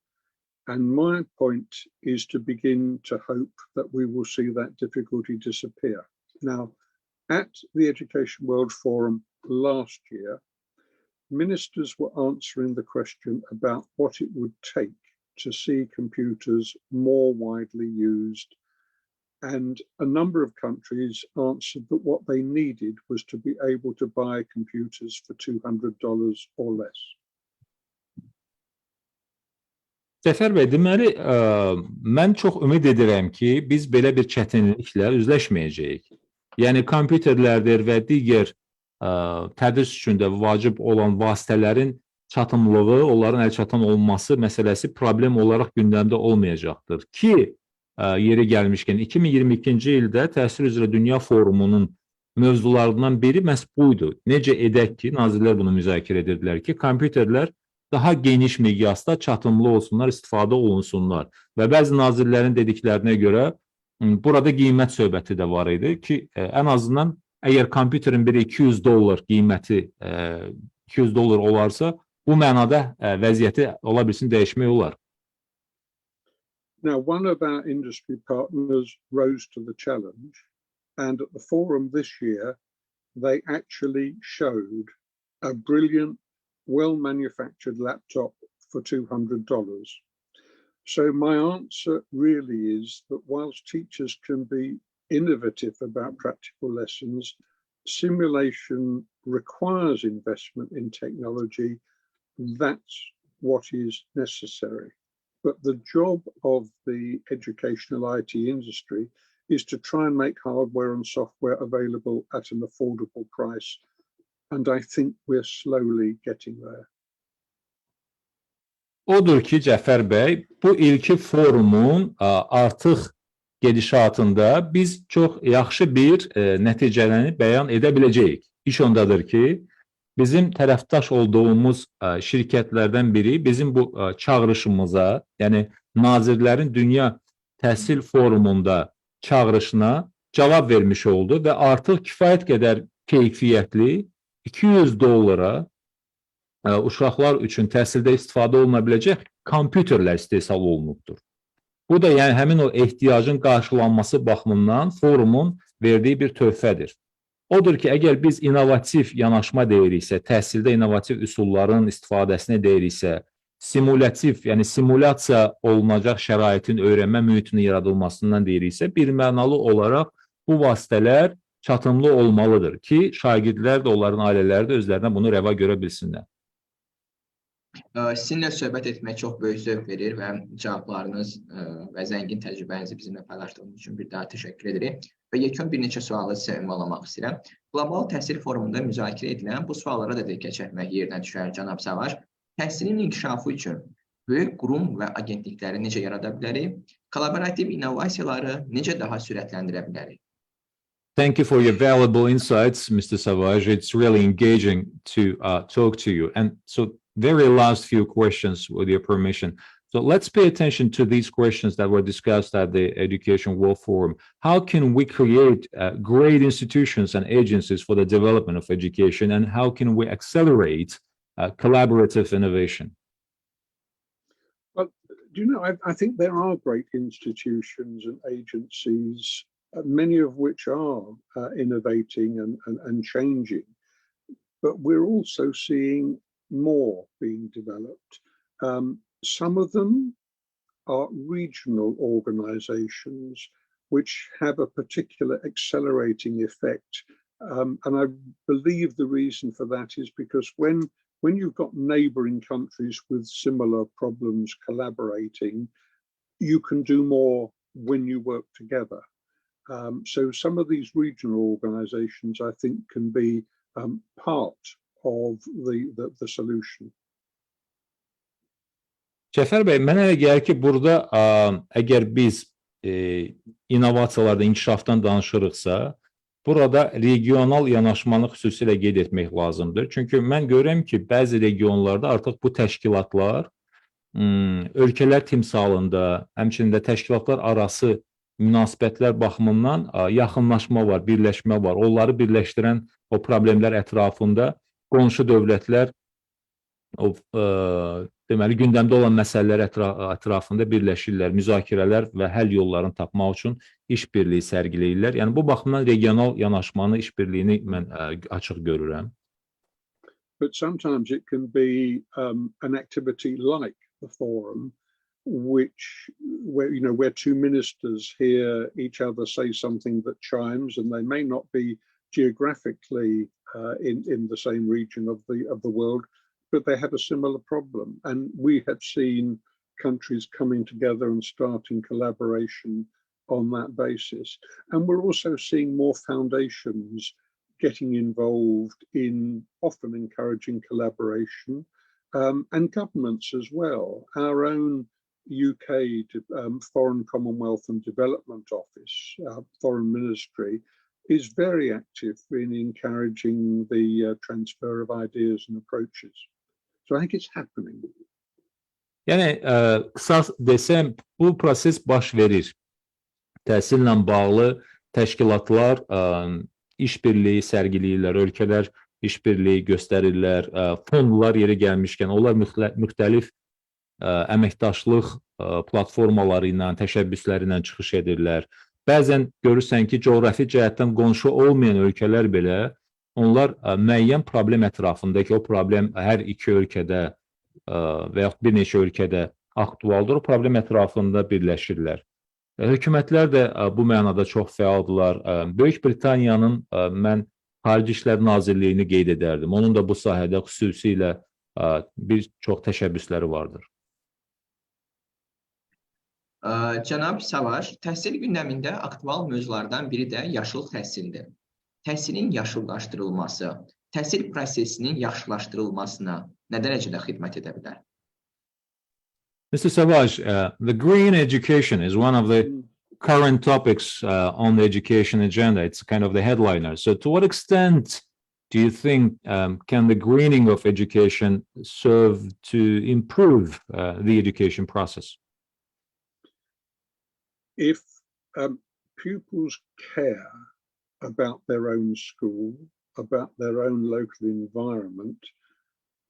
[SPEAKER 3] And my point is to begin to hope that we will see that difficulty disappear. Now, at the Education World Forum last year, ministers were answering the question about what it would take to see computers more widely used. And a number of countries answered that what they needed was to be able to buy computers for $200 or less.
[SPEAKER 2] Cəfər bəy, deməli, mən çox ümid edirəm ki, biz belə bir çətinliklə üzləşməyəcəyik. Yəni, kompüterlərdir və digər tədris üçün də vacib olan vasitələrin çatımlığı, onların əlçatan olması məsələsi problem olaraq gündəmdə olmayacaqdır. Ki, yeri gəlmişkən, 2022-ci ildə Təhsil üzrə Dünya Forumunun mövzularından biri məhz buydu. Necə edək ki, nazirlər bunu müzakirə edirdilər ki, kompüterlər daha geniş miqyasda çatımlı olsunlar, istifadə olunsunlar. Və bəzi nazirlərin dediklərinə görə burada qiymət söhbəti də var idi ki, ən azından əgər kompüterin biri $200 qiyməti $200 olarsa, bu mənada vəziyyəti ola bilsin dəyişmək olar.
[SPEAKER 3] Now, one of our industry partners rose to the challenge, and at the forum this year, they actually showed a brilliant, well-manufactured laptop for $200. So my answer really is that whilst teachers can be innovative about practical lessons, simulation requires investment in technology. That's what is necessary. But the job of the educational IT industry is to try and make hardware and software available at an affordable price. And I think we're slowly getting there.
[SPEAKER 2] Odur ki, Cəfər bəy, bu ilki forumun artıq gedişatında biz çox yaxşı bir nəticəni bəyan edə biləcəyik. İş ondadır ki, bizim tərəfdaş olduğumuz şirkətlərdən biri bizim bu çağırışımıza, yəni Nazirlərin Dünya Təhsil Forumunda çağırışına cavab vermiş oldu və artıq kifayət qədər keyfiyyətli $200 uşaqlar üçün təhsildə istifadə oluna biləcək kompüterlər istehsal olunubdur. Bu da yəni həmin o ehtiyacın qarşılanması baxımından forumun verdiyi bir töhfədir. Odur ki, əgər biz innovativ yanaşma deyiriksə, təhsildə innovativ üsulların istifadəsini deyiriksə, simulativ, yəni simulyasiya olunacaq şəraitin öyrənmə mühitinin yaradılmasından deyiriksə, bir mənalı olaraq bu vasitələr çatımlı olmalıdır ki, şagirdlər də, onların ailələri də özlərinə bunu rəva görə bilsinlər.
[SPEAKER 1] Sizinlə söhbət etmək çox böyük zövq verir və cavablarınız və zəngin təcrübənizi bizimlə paylaşdığınız üçün bir daha təşəkkür edirik. Və yekun bir neçə sualı sizə ünvanlamaq istəyirəm. Qlobal Təhsil Forumunda müzakirə edilən bu suallara da diqqət çəkmək yerdən düşər, cənab Savaş. Təhsilin inkişafı üçün böyük qurum və agentlikləri necə yarada bilərik? Kollaborativ innovasiyaları necə daha sürətləndirə bilərik?
[SPEAKER 2] Thank you for your valuable insights, Mr. Savage. It's really engaging to talk to you. And so very last few questions with your permission. So let's pay attention to these questions that were discussed at the Education World Forum. How can we create great institutions and agencies for the development of education, and how can we accelerate collaborative innovation?
[SPEAKER 3] Well, do you know, I think there are great institutions and agencies, many of which are innovating and changing, but we're also seeing more being developed. Some of them are regional organizations which have a particular accelerating effect. And I believe the reason for that is because when you've got neighboring countries with similar problems collaborating, you can do more when you work together. So some of these regional organizations, I think, can be part of the solution.
[SPEAKER 2] Cəfər bəy, mənə elə gəlir ki, burada əgər biz innovasiyalarda inkişafdan danışırıqsa, burada regional yanaşmanı xüsusilə qeyd etmək lazımdır. Çünki mən görürəm ki, bəzi regionlarda artıq bu təşkilatlar ölkələr timsalında, həmçinin də təşkilatlar arası münasibətlər baxımından yaxınlaşma var, birləşmə var. Onları birləşdirən o problemlər ətrafında qonşu dövlətlər deməli gündəmdə olan məsələlər ətrafında birləşirlər, müzakirələr və həll yollarını tapmaq üçün işbirliyi sərgiləyirlər. Yəni bu baxımdan regional yanaşmanı, işbirliyini mən açıq görürəm.
[SPEAKER 3] But sometimes it can be an activity like the forum, where two ministers hear each other say something that chimes, and they may not be geographically in the same region of the world, but they have a similar problem. And we have seen countries coming together and starting collaboration on that basis. And we're also seeing more foundations getting involved in often encouraging collaboration, and governments as well. Our own UK Foreign Commonwealth and Development Office, Foreign Ministry, is very active in encouraging the transfer of ideas and approaches. So I think it's happening.
[SPEAKER 2] Yəni, qısa desəm, bu proses baş verir. Təhsillə bağlı təşkilatlar işbirliyi sərgiləyirlər, ölkələr işbirliyi göstərirlər, fondlar yeri gəlmişkən, onlar müxtəlif əməkdaşlıq platformaları ilə, təşəbbüsləri ilə çıxış edirlər. Bəzən görürsən ki, coğrafi cəhətdən qonşu olmayan ölkələr belə, onlar müəyyən problem ətrafındakı o problem hər iki ölkədə və yaxud bir neçə ölkədə aktualdır, o problem ətrafında birləşirlər. Hökumətlər də bu mənada çox fəaldırlar. Böyük Britaniyanın mən Xarici İşlər Nazirliyini qeyd edərdim. Onun da bu sahədə xüsusilə bir çox təşəbbüsləri vardır.
[SPEAKER 1] Cənab Savaş, təhsil gündəmində aktual mövzulardan biri də yaşıl təhsildir. Təhsilin yaşıllaşdırılması, təhsil prosesinin yaxşılaşdırılmasına nə dərəcədə xidmət edə bilər?
[SPEAKER 2] Mr. Savage, the green education is one of the current topics on the education agenda. It's kind of the headliner. So to what extent do you think can the greening of education serve to improve the education process?
[SPEAKER 3] If pupils care about their own school, about their own local environment,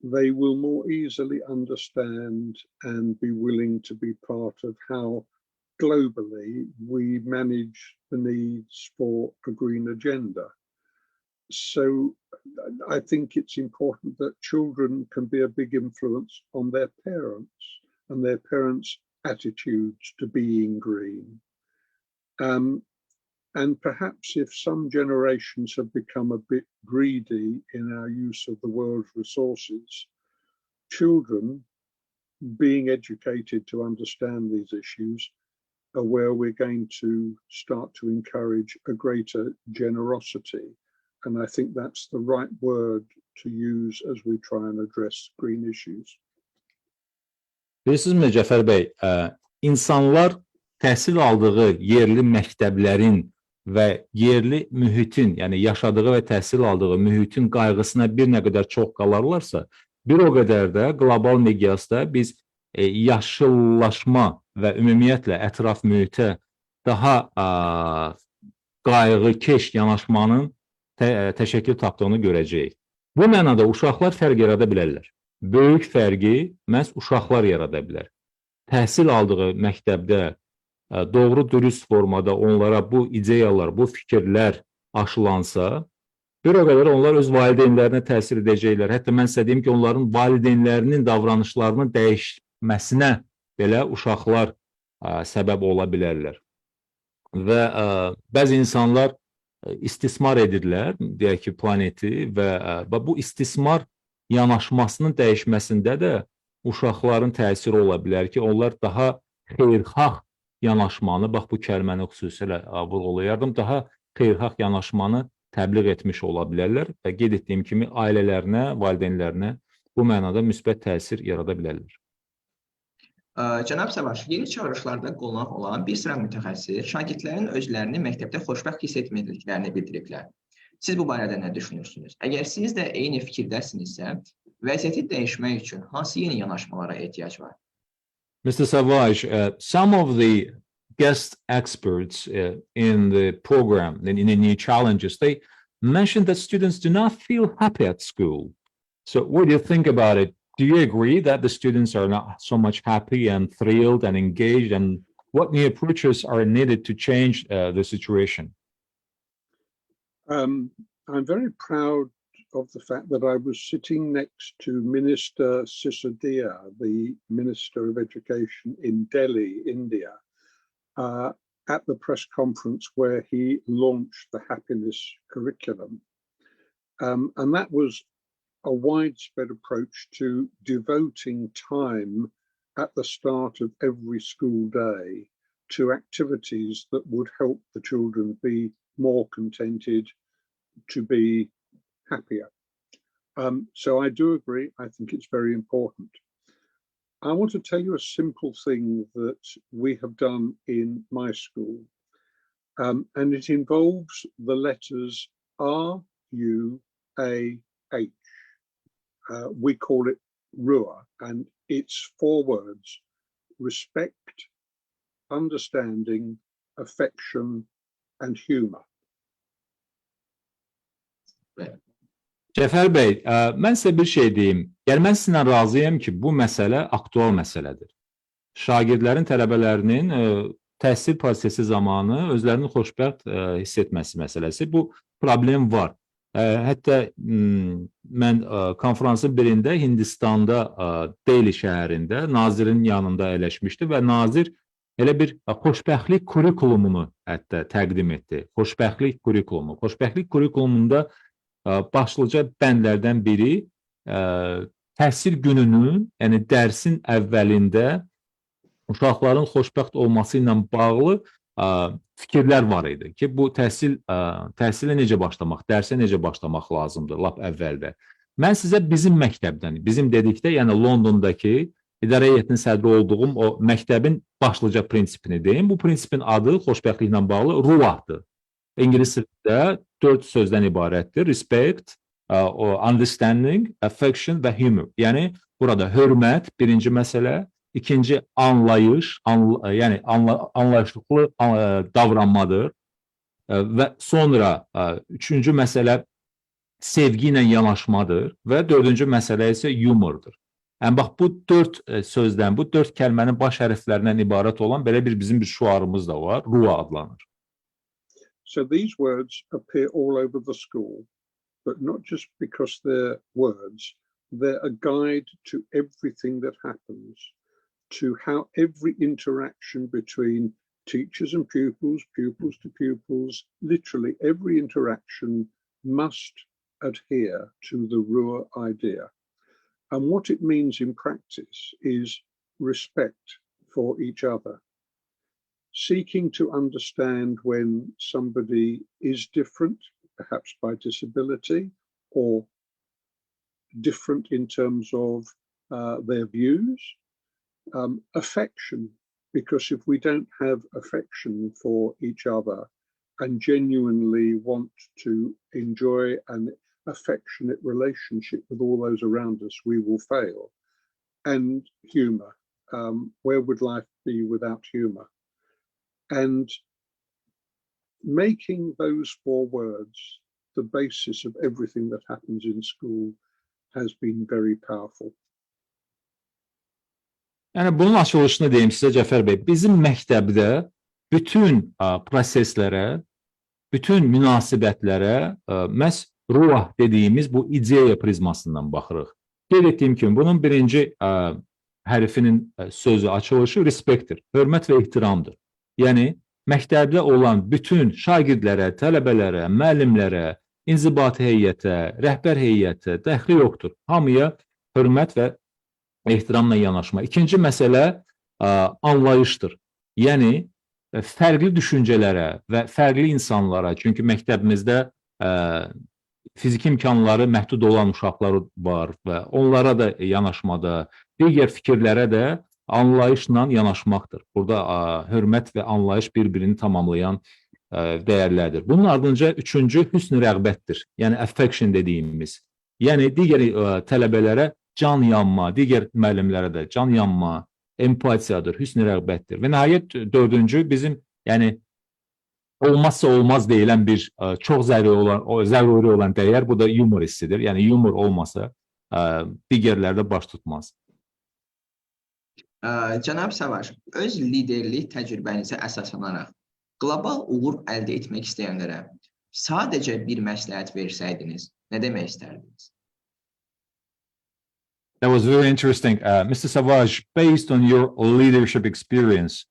[SPEAKER 3] they will more easily understand and be willing to be part of how globally we manage the needs for a green agenda. So I think it's important that children can be a big influence on their parents and their parents' attitudes to being green. And perhaps if some generations have become a bit greedy in our use of the world's resources, children being educated to understand these issues are where we're going to start to encourage a greater generosity. And I think that's the right word to use as we try and address green issues.
[SPEAKER 2] Bilirsiniz Cəfər bəy, insanlar təhsil aldığı yerli məktəblərin və yerli mühitin, yəni yaşadığı və təhsil aldığı mühitin qayğısına bir nə qədər çox qalarlarsa, bir o qədər də qlobal miqyasda biz yaşıllaşma və ümumiyyətlə ətraf mühitə daha qayğıkeş yanaşmanın təşəkkül tapdığını görəcəyik. Bu mənada uşaqlar fərq yarada bilərlər. Böyük fərqi məhz uşaqlar yarada bilər. Təhsil aldığı məktəbdə doğru dürüst formada onlara bu ideyalar, bu fikirlər aşılansa, bir o qədər onlar öz valideynlərinə təsir edəcəklər. Hətta mən sizə deyim ki, onların valideynlərinin davranışlarının dəyişməsinə belə uşaqlar səbəb ola bilərlər. Və bəzi insanlar istismar edirlər, deyək ki, planeti və bu istismar yanaşmasının dəyişməsində də uşaqların təsiri ola bilər ki, onlar daha xeyirxah yanaşmanı, bax bu kəlməni xüsusilə vurğulayardım, daha xeyirxah yanaşmanı təbliğ etmiş ola bilərlər və qeyd etdiyim kimi ailələrinə, valideynlərinə bu mənada müsbət təsir yarada bilərlər.
[SPEAKER 1] Cənab Savaş, yeni çağırışlarda qonaq olan bir sıra mütəxəssis şagirdlərin özlərini məktəbdə xoşbəxt hiss etmədiklərini bildiriblər. Siz bu barədə nə düşünürsünüz? Əgər siz də eyni fikirdəsinizsə, vəziyyəti dəyişmək üçün hansı yeni yanaşmalara ehtiyac var?
[SPEAKER 2] Mr. Savage, some of the guest experts in the program, in the new challenges, they mentioned that students do not feel happy at school. So what do you think about it? Do you agree that the students are not so much happy and thrilled and engaged? And what new approaches are needed to change the situation?
[SPEAKER 3] I'm very proud of the fact that I was sitting next to Minister Sisodia, the Minister of Education in Delhi, India, at the press conference where he launched the happiness curriculum. And that was a widespread approach to devoting time at the start of every school day to activities that would help the children be more contented, to be happier. So I do agree. I think it's very important. I want to tell you a simple thing that we have done in my school, and it involves the letters R, U, A, H. We call it RUA, and it's 4 words: respect, understanding, affection, and humor.
[SPEAKER 2] Cəfər bəy, mən sizə bir şey deyim. Yəni, mən sizinlə razıyam ki, bu məsələ aktual məsələdir. Şagirdlərin, tələbələrinin təhsil prosesi zamanı özlərini xoşbəxt hiss etməsi məsələsi. Bu problem var. Hətta mən konferansın birində Hindistanda, Delhi şəhərində nazirin yanında əyləşmişdi və nazir elə bir xoşbəxtlik kurikulumunu hətta təqdim etdi. Xoşbəxtlik kurikulumu. Xoşbəxtlik kurikulumunda başlıca bəndlərdən biri təhsil gününün, yəni dərsin əvvəlində uşaqların xoşbəxt olması ilə bağlı fikirlər var idi ki, bu təhsilə necə başlamaq, dərsə necə başlamaq lazımdır lap əvvəldə. Mən sizə bizim məktəbdən, bizim dedikdə, yəni Londondakı idarə heyətinin sədri olduğum o məktəbin başlıca prinsipini deyim. Bu prinsipin adı xoşbəxtliklə bağlı ruahdır. İngilis dilində 4 sözdən ibarətdir. Respect, understanding, affection və humor. Yəni burada hörmət birinci məsələ, ikinci anlayış, yəni anlayışlıqlı davranmadır və sonra üçüncü məsələ sevgi ilə yanaşmadır və dördüncü məsələ isə yumordur. Yəni bax bu 4 sözdən, bu 4 kəlmənin baş hərflərindən ibarət olan belə bizim bir şüarımız da var, RUA adlanır.
[SPEAKER 3] So these words appear all over the school, but not just because they're words, they're a guide to everything that happens, to how every interaction between teachers and pupils, pupils to pupils, literally every interaction must adhere to the RUA idea. And what it means in practice is respect for each other, seeking to understand when somebody is different, perhaps by disability, or different in terms of their views. Affection, because if we don't have affection for each other and genuinely want to enjoy an affectionate relationship with all those around us, we will fail. And humor, where would life be without humor? And making those 4 words the basis of everything that happens in school has been very powerful.
[SPEAKER 2] Yəni bunun açılışını deyim sizə Cəfər bəy. Bizim məktəbdə bütün proseslərə, bütün münasibətlərə məhz ruh dediyimiz bu ideya prizmasından baxırıq. Qeyd etdiyim kimi bunun birinci hərfinin sözü açılışı respectdir, hörmət və ehtiramdır. Yəni məktəbdə olan bütün şagirdlərə, tələbələrə, müəllimlərə, inzibati heyətə, rəhbər heyətə dəxli yoxdur. Hamıya hörmət və ehtiramla yanaşma. İkinci məsələ anlayışdır. Yəni fərqli düşüncələrə və fərqli insanlara, çünki məktəbimizdə fiziki imkanları məhdud olan uşaqlar var və onlara da yanaşmada, digər fikirlərə də anlayışla yanaşmaqdır. Burada hörmət və anlayış bir-birini tamamlayan dəyərlərdir. Bunun ardınca üçüncü hüsn-i rəğbətdir. Yəni affection dediyimiz. Yəni digər tələbələrə can yanma, digər müəllimlərə də can yanma, empatiyadır, hüsn-i rəğbətdir. Və nəhayət dördüncü bizim yəni olmazsa olmaz deyilən bir çox zəruri olan dəyər, bu da yumor hissidir. Yəni yumor olmasa digərlərdə baş tutmaz.
[SPEAKER 1] Cənab Savaş, öz liderlik təcrübənizə əsaslanaraq qlobal uğur əldə etmək istəyənlərə sadəcə bir məsləhət versəydiniz, nə demək istərdiniz?
[SPEAKER 2] That was very interesting. Mr. Savage, based on your leadership experience,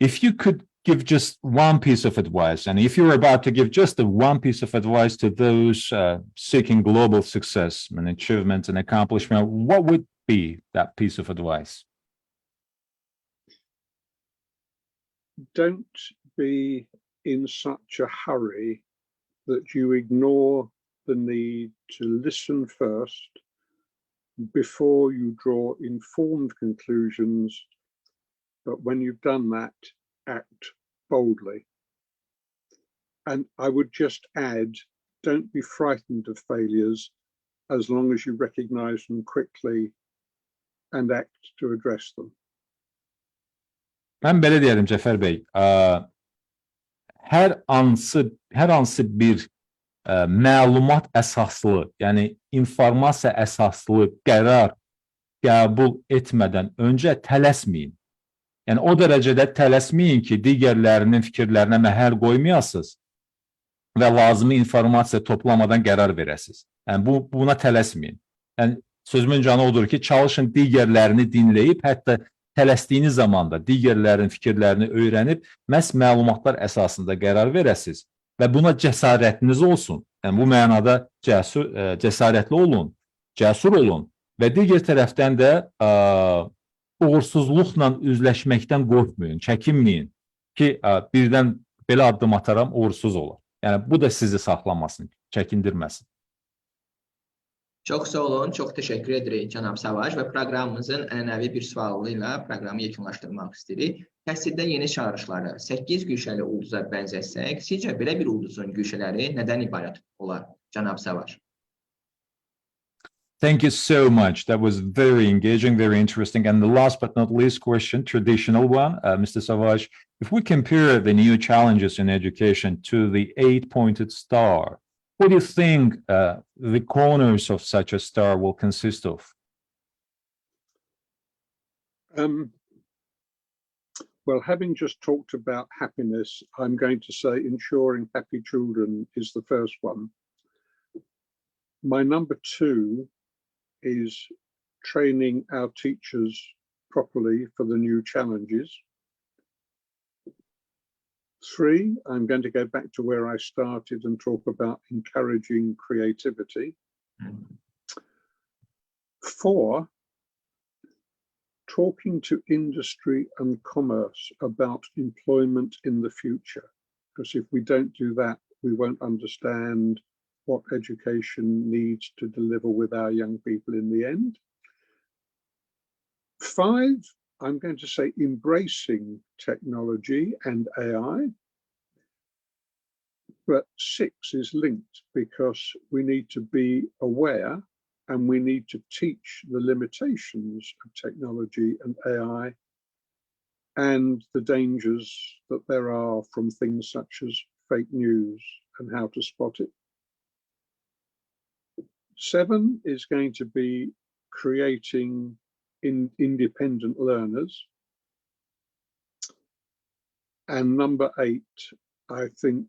[SPEAKER 2] if you could give just one piece of advice, and if you're about to give just one piece of advice to those seeking global success and achievement and accomplishment, what would be that piece of advice?
[SPEAKER 3] Don't be in such a hurry that you ignore the need to listen first before you draw informed conclusions, but when you've done that, act boldly. And I would just add, don't be frightened of failures as long as you recognize them quickly and act to address them.
[SPEAKER 2] Mən belə deyərdim Cəfər bəy, hər hansı bir məlumat əsaslı, yəni informasiya əsaslı qərar qəbul etmədən öncə tələsməyin. Yəni o dərəcədə tələsməyin ki, digərlərinin fikirlərinə məhəl qoymayasınız və lazımi informasiya toplamadan qərar verəsiniz. Yəni buna tələsməyin. Yəni sözümün canı odur ki, çalışın digərlərini dinləyib, hətta tələsdiyiniz zaman da digərlərin fikirlərini öyrənib, məhz məlumatlar əsasında qərar verəsiniz və buna cəsarətiniz olsun. Yəni bu mənada cəsarətli olun, cəsur olun və digər tərəfdən də uğursuzluqla üzləşməkdən qorxmayın, çəkinməyin ki, birdən belə addım ataram, uğursuz olar. Yəni bu da sizi saxlamasın, çəkindirməsin.
[SPEAKER 1] Çox sağ olun, çox təşəkkür edirik cənab Savaş və proqramımızın ənənəvi bir sualı ilə proqramı yekunlaşdırmaq istəyirik. Təhsildə yeni çağırışları 8 güşəli ulduza bənzətsək, sizcə belə bir ulduzun güşələri nədən ibarət olar, cənab Savaş?
[SPEAKER 2] Thank you so much. That was very engaging, very interesting. And the last but not least question, traditional one, Mr. Savage, if we compare the new challenges in education to the 8-pointed star, what do you think the corners of such a star will consist of?
[SPEAKER 3] Well, having just talked about happiness, I'm going to say ensuring happy children is the first one. My number 2 is training our teachers properly for the new challenges. 3, I'm going to go back to where I started and talk about encouraging creativity. 4, talking to industry and commerce about employment in the future. Because if we don't do that, we won't understand what education needs to deliver with our young people in the end. 5, I'm going to say embracing technology and AI. But 6 is linked because we need to be aware and we need to teach the limitations of technology and AI and the dangers that there are from things such as fake news and how to spot it. 7 is going to be creating independent learners. And number 8, I think,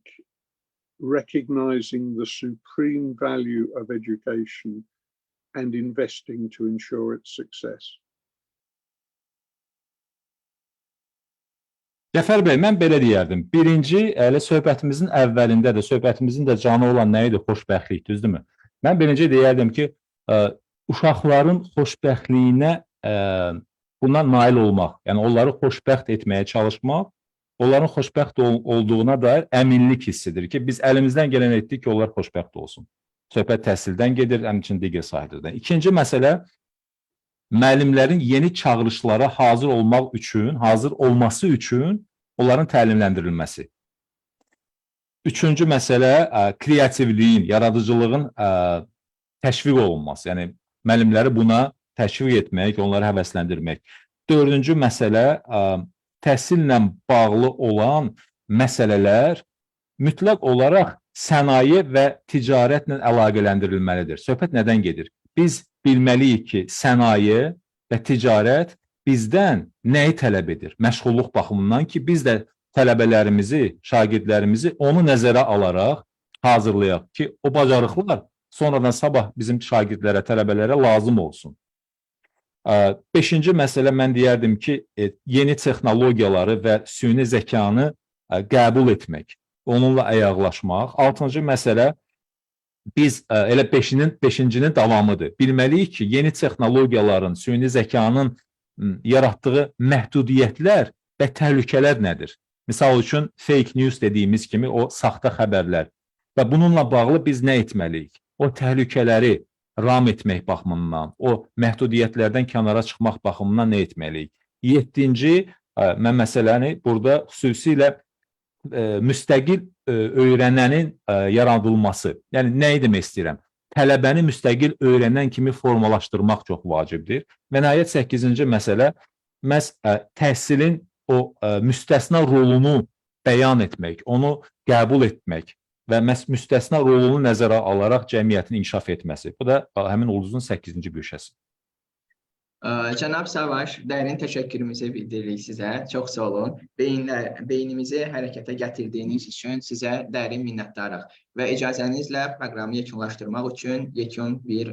[SPEAKER 3] recognizing the supreme value of education and investing to ensure its success.
[SPEAKER 2] Cəfər bəy, mən belə deyərdim. Birinci, elə söhbətimizin əvvəlində də, söhbətimizin də canı olan nə idi? Xoşbəxtlik, düzdürmü? Mən birinci deyərdim ki, uşaqların xoşbəxtliyinə bundan nail olmaq, yəni onları xoşbəxt etməyə çalışmaq, onların xoşbəxt olduğuna dair əminlik hissidir ki, biz əlimizdən gələn etdik ki, onlar xoşbəxt olsun. Söhbət təhsildən gedir, həmçinin digər sahələrdən. İkinci məsələ, müəllimlərin yeni çağırışlara hazır olmaq üçün, hazır olması üçün onların təlimləndirilməsi. Üçüncü məsələ, kreativliyin, yaradıcılığın təşviq olunması, yəni müəllimləri buna təşviq etmək, onları həvəsləndirmək. Dördüncü məsələ, təhsillə bağlı olan məsələlər mütləq olaraq sənaye və ticarətlə əlaqələndirilməlidir. Söhbət nədən gedir? Biz bilməliyik ki, sənaye və ticarət bizdən nəyi tələb edir? Məşğulluq baxımından ki, biz də tələbələrimizi, şagirdlərimizi onu nəzərə alaraq hazırlayaq ki, o bacarıqlar sonradan sabah bizim şagirdlərə, tələbələrə lazım olsun. 5-ci məsələ mən deyərdim ki, yeni texnologiyaları və süni zəkanı qəbul etmək, onunla əyaqlaşmaq. 6-cı məsələ, biz elə 5-cinin davamıdır. Bilməliyik ki, yeni texnologiyaların, süni zəkanın yaratdığı məhdudiyyətlər və təhlükələr nədir? Misal üçün, fake news dediyimiz kimi o saxta xəbərlər və bununla bağlı biz nə etməliyik? O təhlükələri ram etmək baxımından, o məhdudiyyətlərdən kənara çıxmaq baxımından nə etməliyik? 7-ci, mən məsələni burada xüsusilə müstəqil öyrənənin yaradılması. Yəni, nəyi demək istəyirəm? Tələbəni müstəqil öyrənən kimi formalaşdırmaq çox vacibdir. Və nəhayət 8-ci məsələ, məhz təhsilin o müstəsna rolunu bəyan etmək, onu qəbul etmək və müstəsna rolunu nəzərə alaraq cəmiyyətin inkişaf etməsi. Bu da həmin ulduzun 8-ci güşəsi.
[SPEAKER 1] Cənab Savaş, dərin təşəkkürümüzü bildiririk sizə. Çox sağ olun. Beynimizi hərəkətə gətirdiyiniz üçün sizə dərin minnətdarıq. Və icazənizlə proqramı yekunlaşdırmaq üçün yekun bir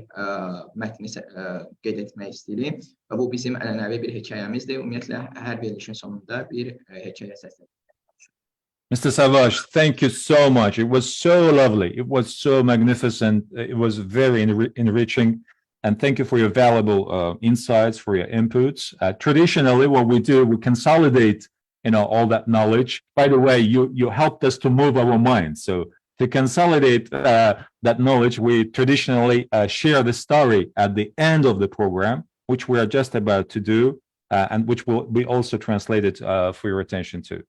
[SPEAKER 1] mətni qeyd etmək istəyirik. Və bu bizim ənənəvi bir hekayəmizdir. Ümumiyyətlə, hər verilişin sonunda bir hekayə səslənir.
[SPEAKER 2] Mr. Savage, thank you so much. It was so lovely. It was so magnificent. It was very enriching. And thank you for your valuable insights, for your inputs. Traditionally, what we do, we consolidate, all that knowledge. By the way, you helped us to move our minds. So to consolidate that knowledge, we traditionally share the story at the end of the program, which we are just about to do, and which will be also translated for your attention too.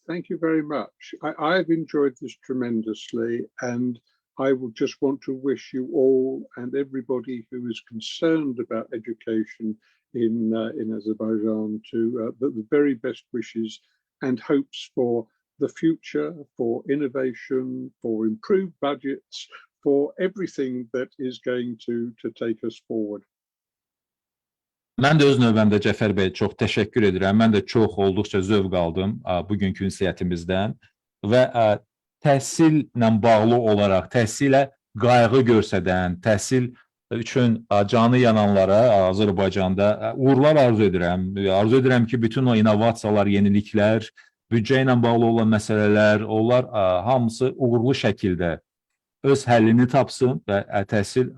[SPEAKER 3] Thank you very much. I've enjoyed this tremendously, and I would just want to wish you all and everybody who is concerned about education in Azerbaijan to the very best wishes and hopes for the future, for innovation, for improved budgets, for everything that is going to take us forward.
[SPEAKER 2] Mən də öz növbəmdə Cəfər bəy çox təşəkkür edirəm. Mən də çox olduqca zövq aldım bugünkü ünsiyyətimizdən və təhsillə bağlı olaraq, təhsilə qayğı göstərən, təhsil üçün canı yananlara Azərbaycanda uğurlar arzu edirəm. Arzu edirəm ki, bütün o innovasiyalar, yeniliklər, büdcə ilə bağlı olan məsələlər, onlar hamısı uğurlu şəkildə öz həllini tapsın və təhsil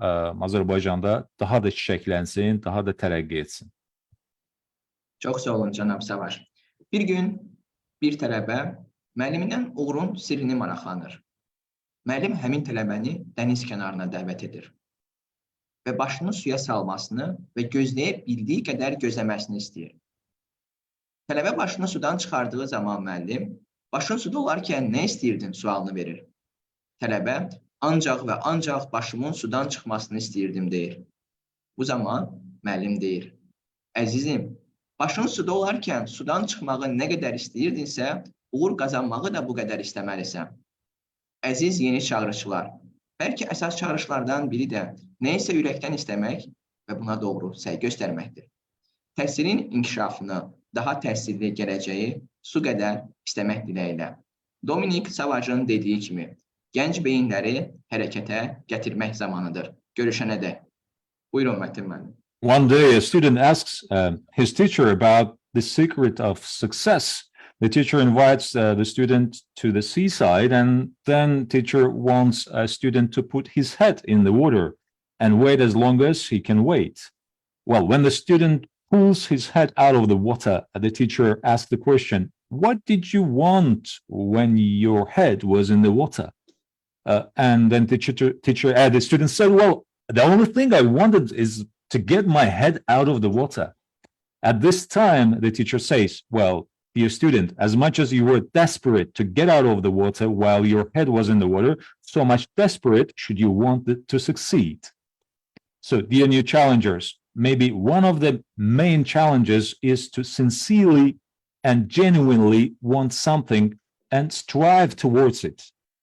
[SPEAKER 2] Azərbaycanda daha da çiçəklənsin, daha da tərəqqi etsin.
[SPEAKER 1] Çox sağ olun, cənab Savaş. Bir gün bir tələbə müəllimindən uğurun sirrini maraqlanır. Müəllim həmin tələbəni dəniz kənarına dəvət edir və başını suya salmasını və gözləyə bildiyi qədər gözləməsini istəyir. Tələbə başını sudan çıxardığı zaman müəllim, başın suda olarkən nə istəyirdin sualını verir. Tələbə, ancaq və ancaq başımın sudan çıxmasını istəyirdim deyir. Bu zaman müəllim deyir, əzizim, başın suda olarkən sudan çıxmağı nə qədər istəyirdinsə, uğur qazanmağı da bu qədər istəməlisən. Əziz yeni çağrışçılar, bəlkə əsas çağrışlardan biri də nə isə ürəkdən istəmək və buna doğru səy göstərməkdir. Təhsilin inkişafını, daha təhsilli gələcəyi su qədər istəmək diləyilə. Dominik Savajın dediyi kimi, gənc beyinləri hərəkətə gətirmək zamanıdır. Görüşənə dək. Buyurun, Mətin müəllim.
[SPEAKER 2] One day a student asks his teacher about the secret of success. The teacher invites the student to the seaside, and then teacher wants a student to put his head in the water and wait as long as he can wait. Well, when the student pulls his head out of the water, the teacher asks the question, what did you want when your head was in the water? And then the student said, well, the only thing I wanted is to get my head out of the water. At this time, the teacher says, well, dear student, as much as you were desperate to get out of the water while your head was in the water, so much desperate should you want to succeed. So, dear new challengers, maybe one of the main challenges is to sincerely and genuinely want something and strive towards it.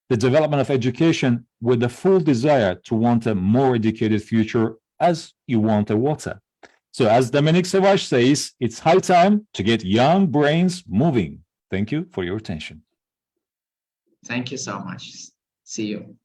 [SPEAKER 2] The development of education with the full desire to want a more educated future as you want a water. So as Dominic Savage says, it's high time to get young brains moving. Thank you for your attention.
[SPEAKER 1] Thank you so much. See you.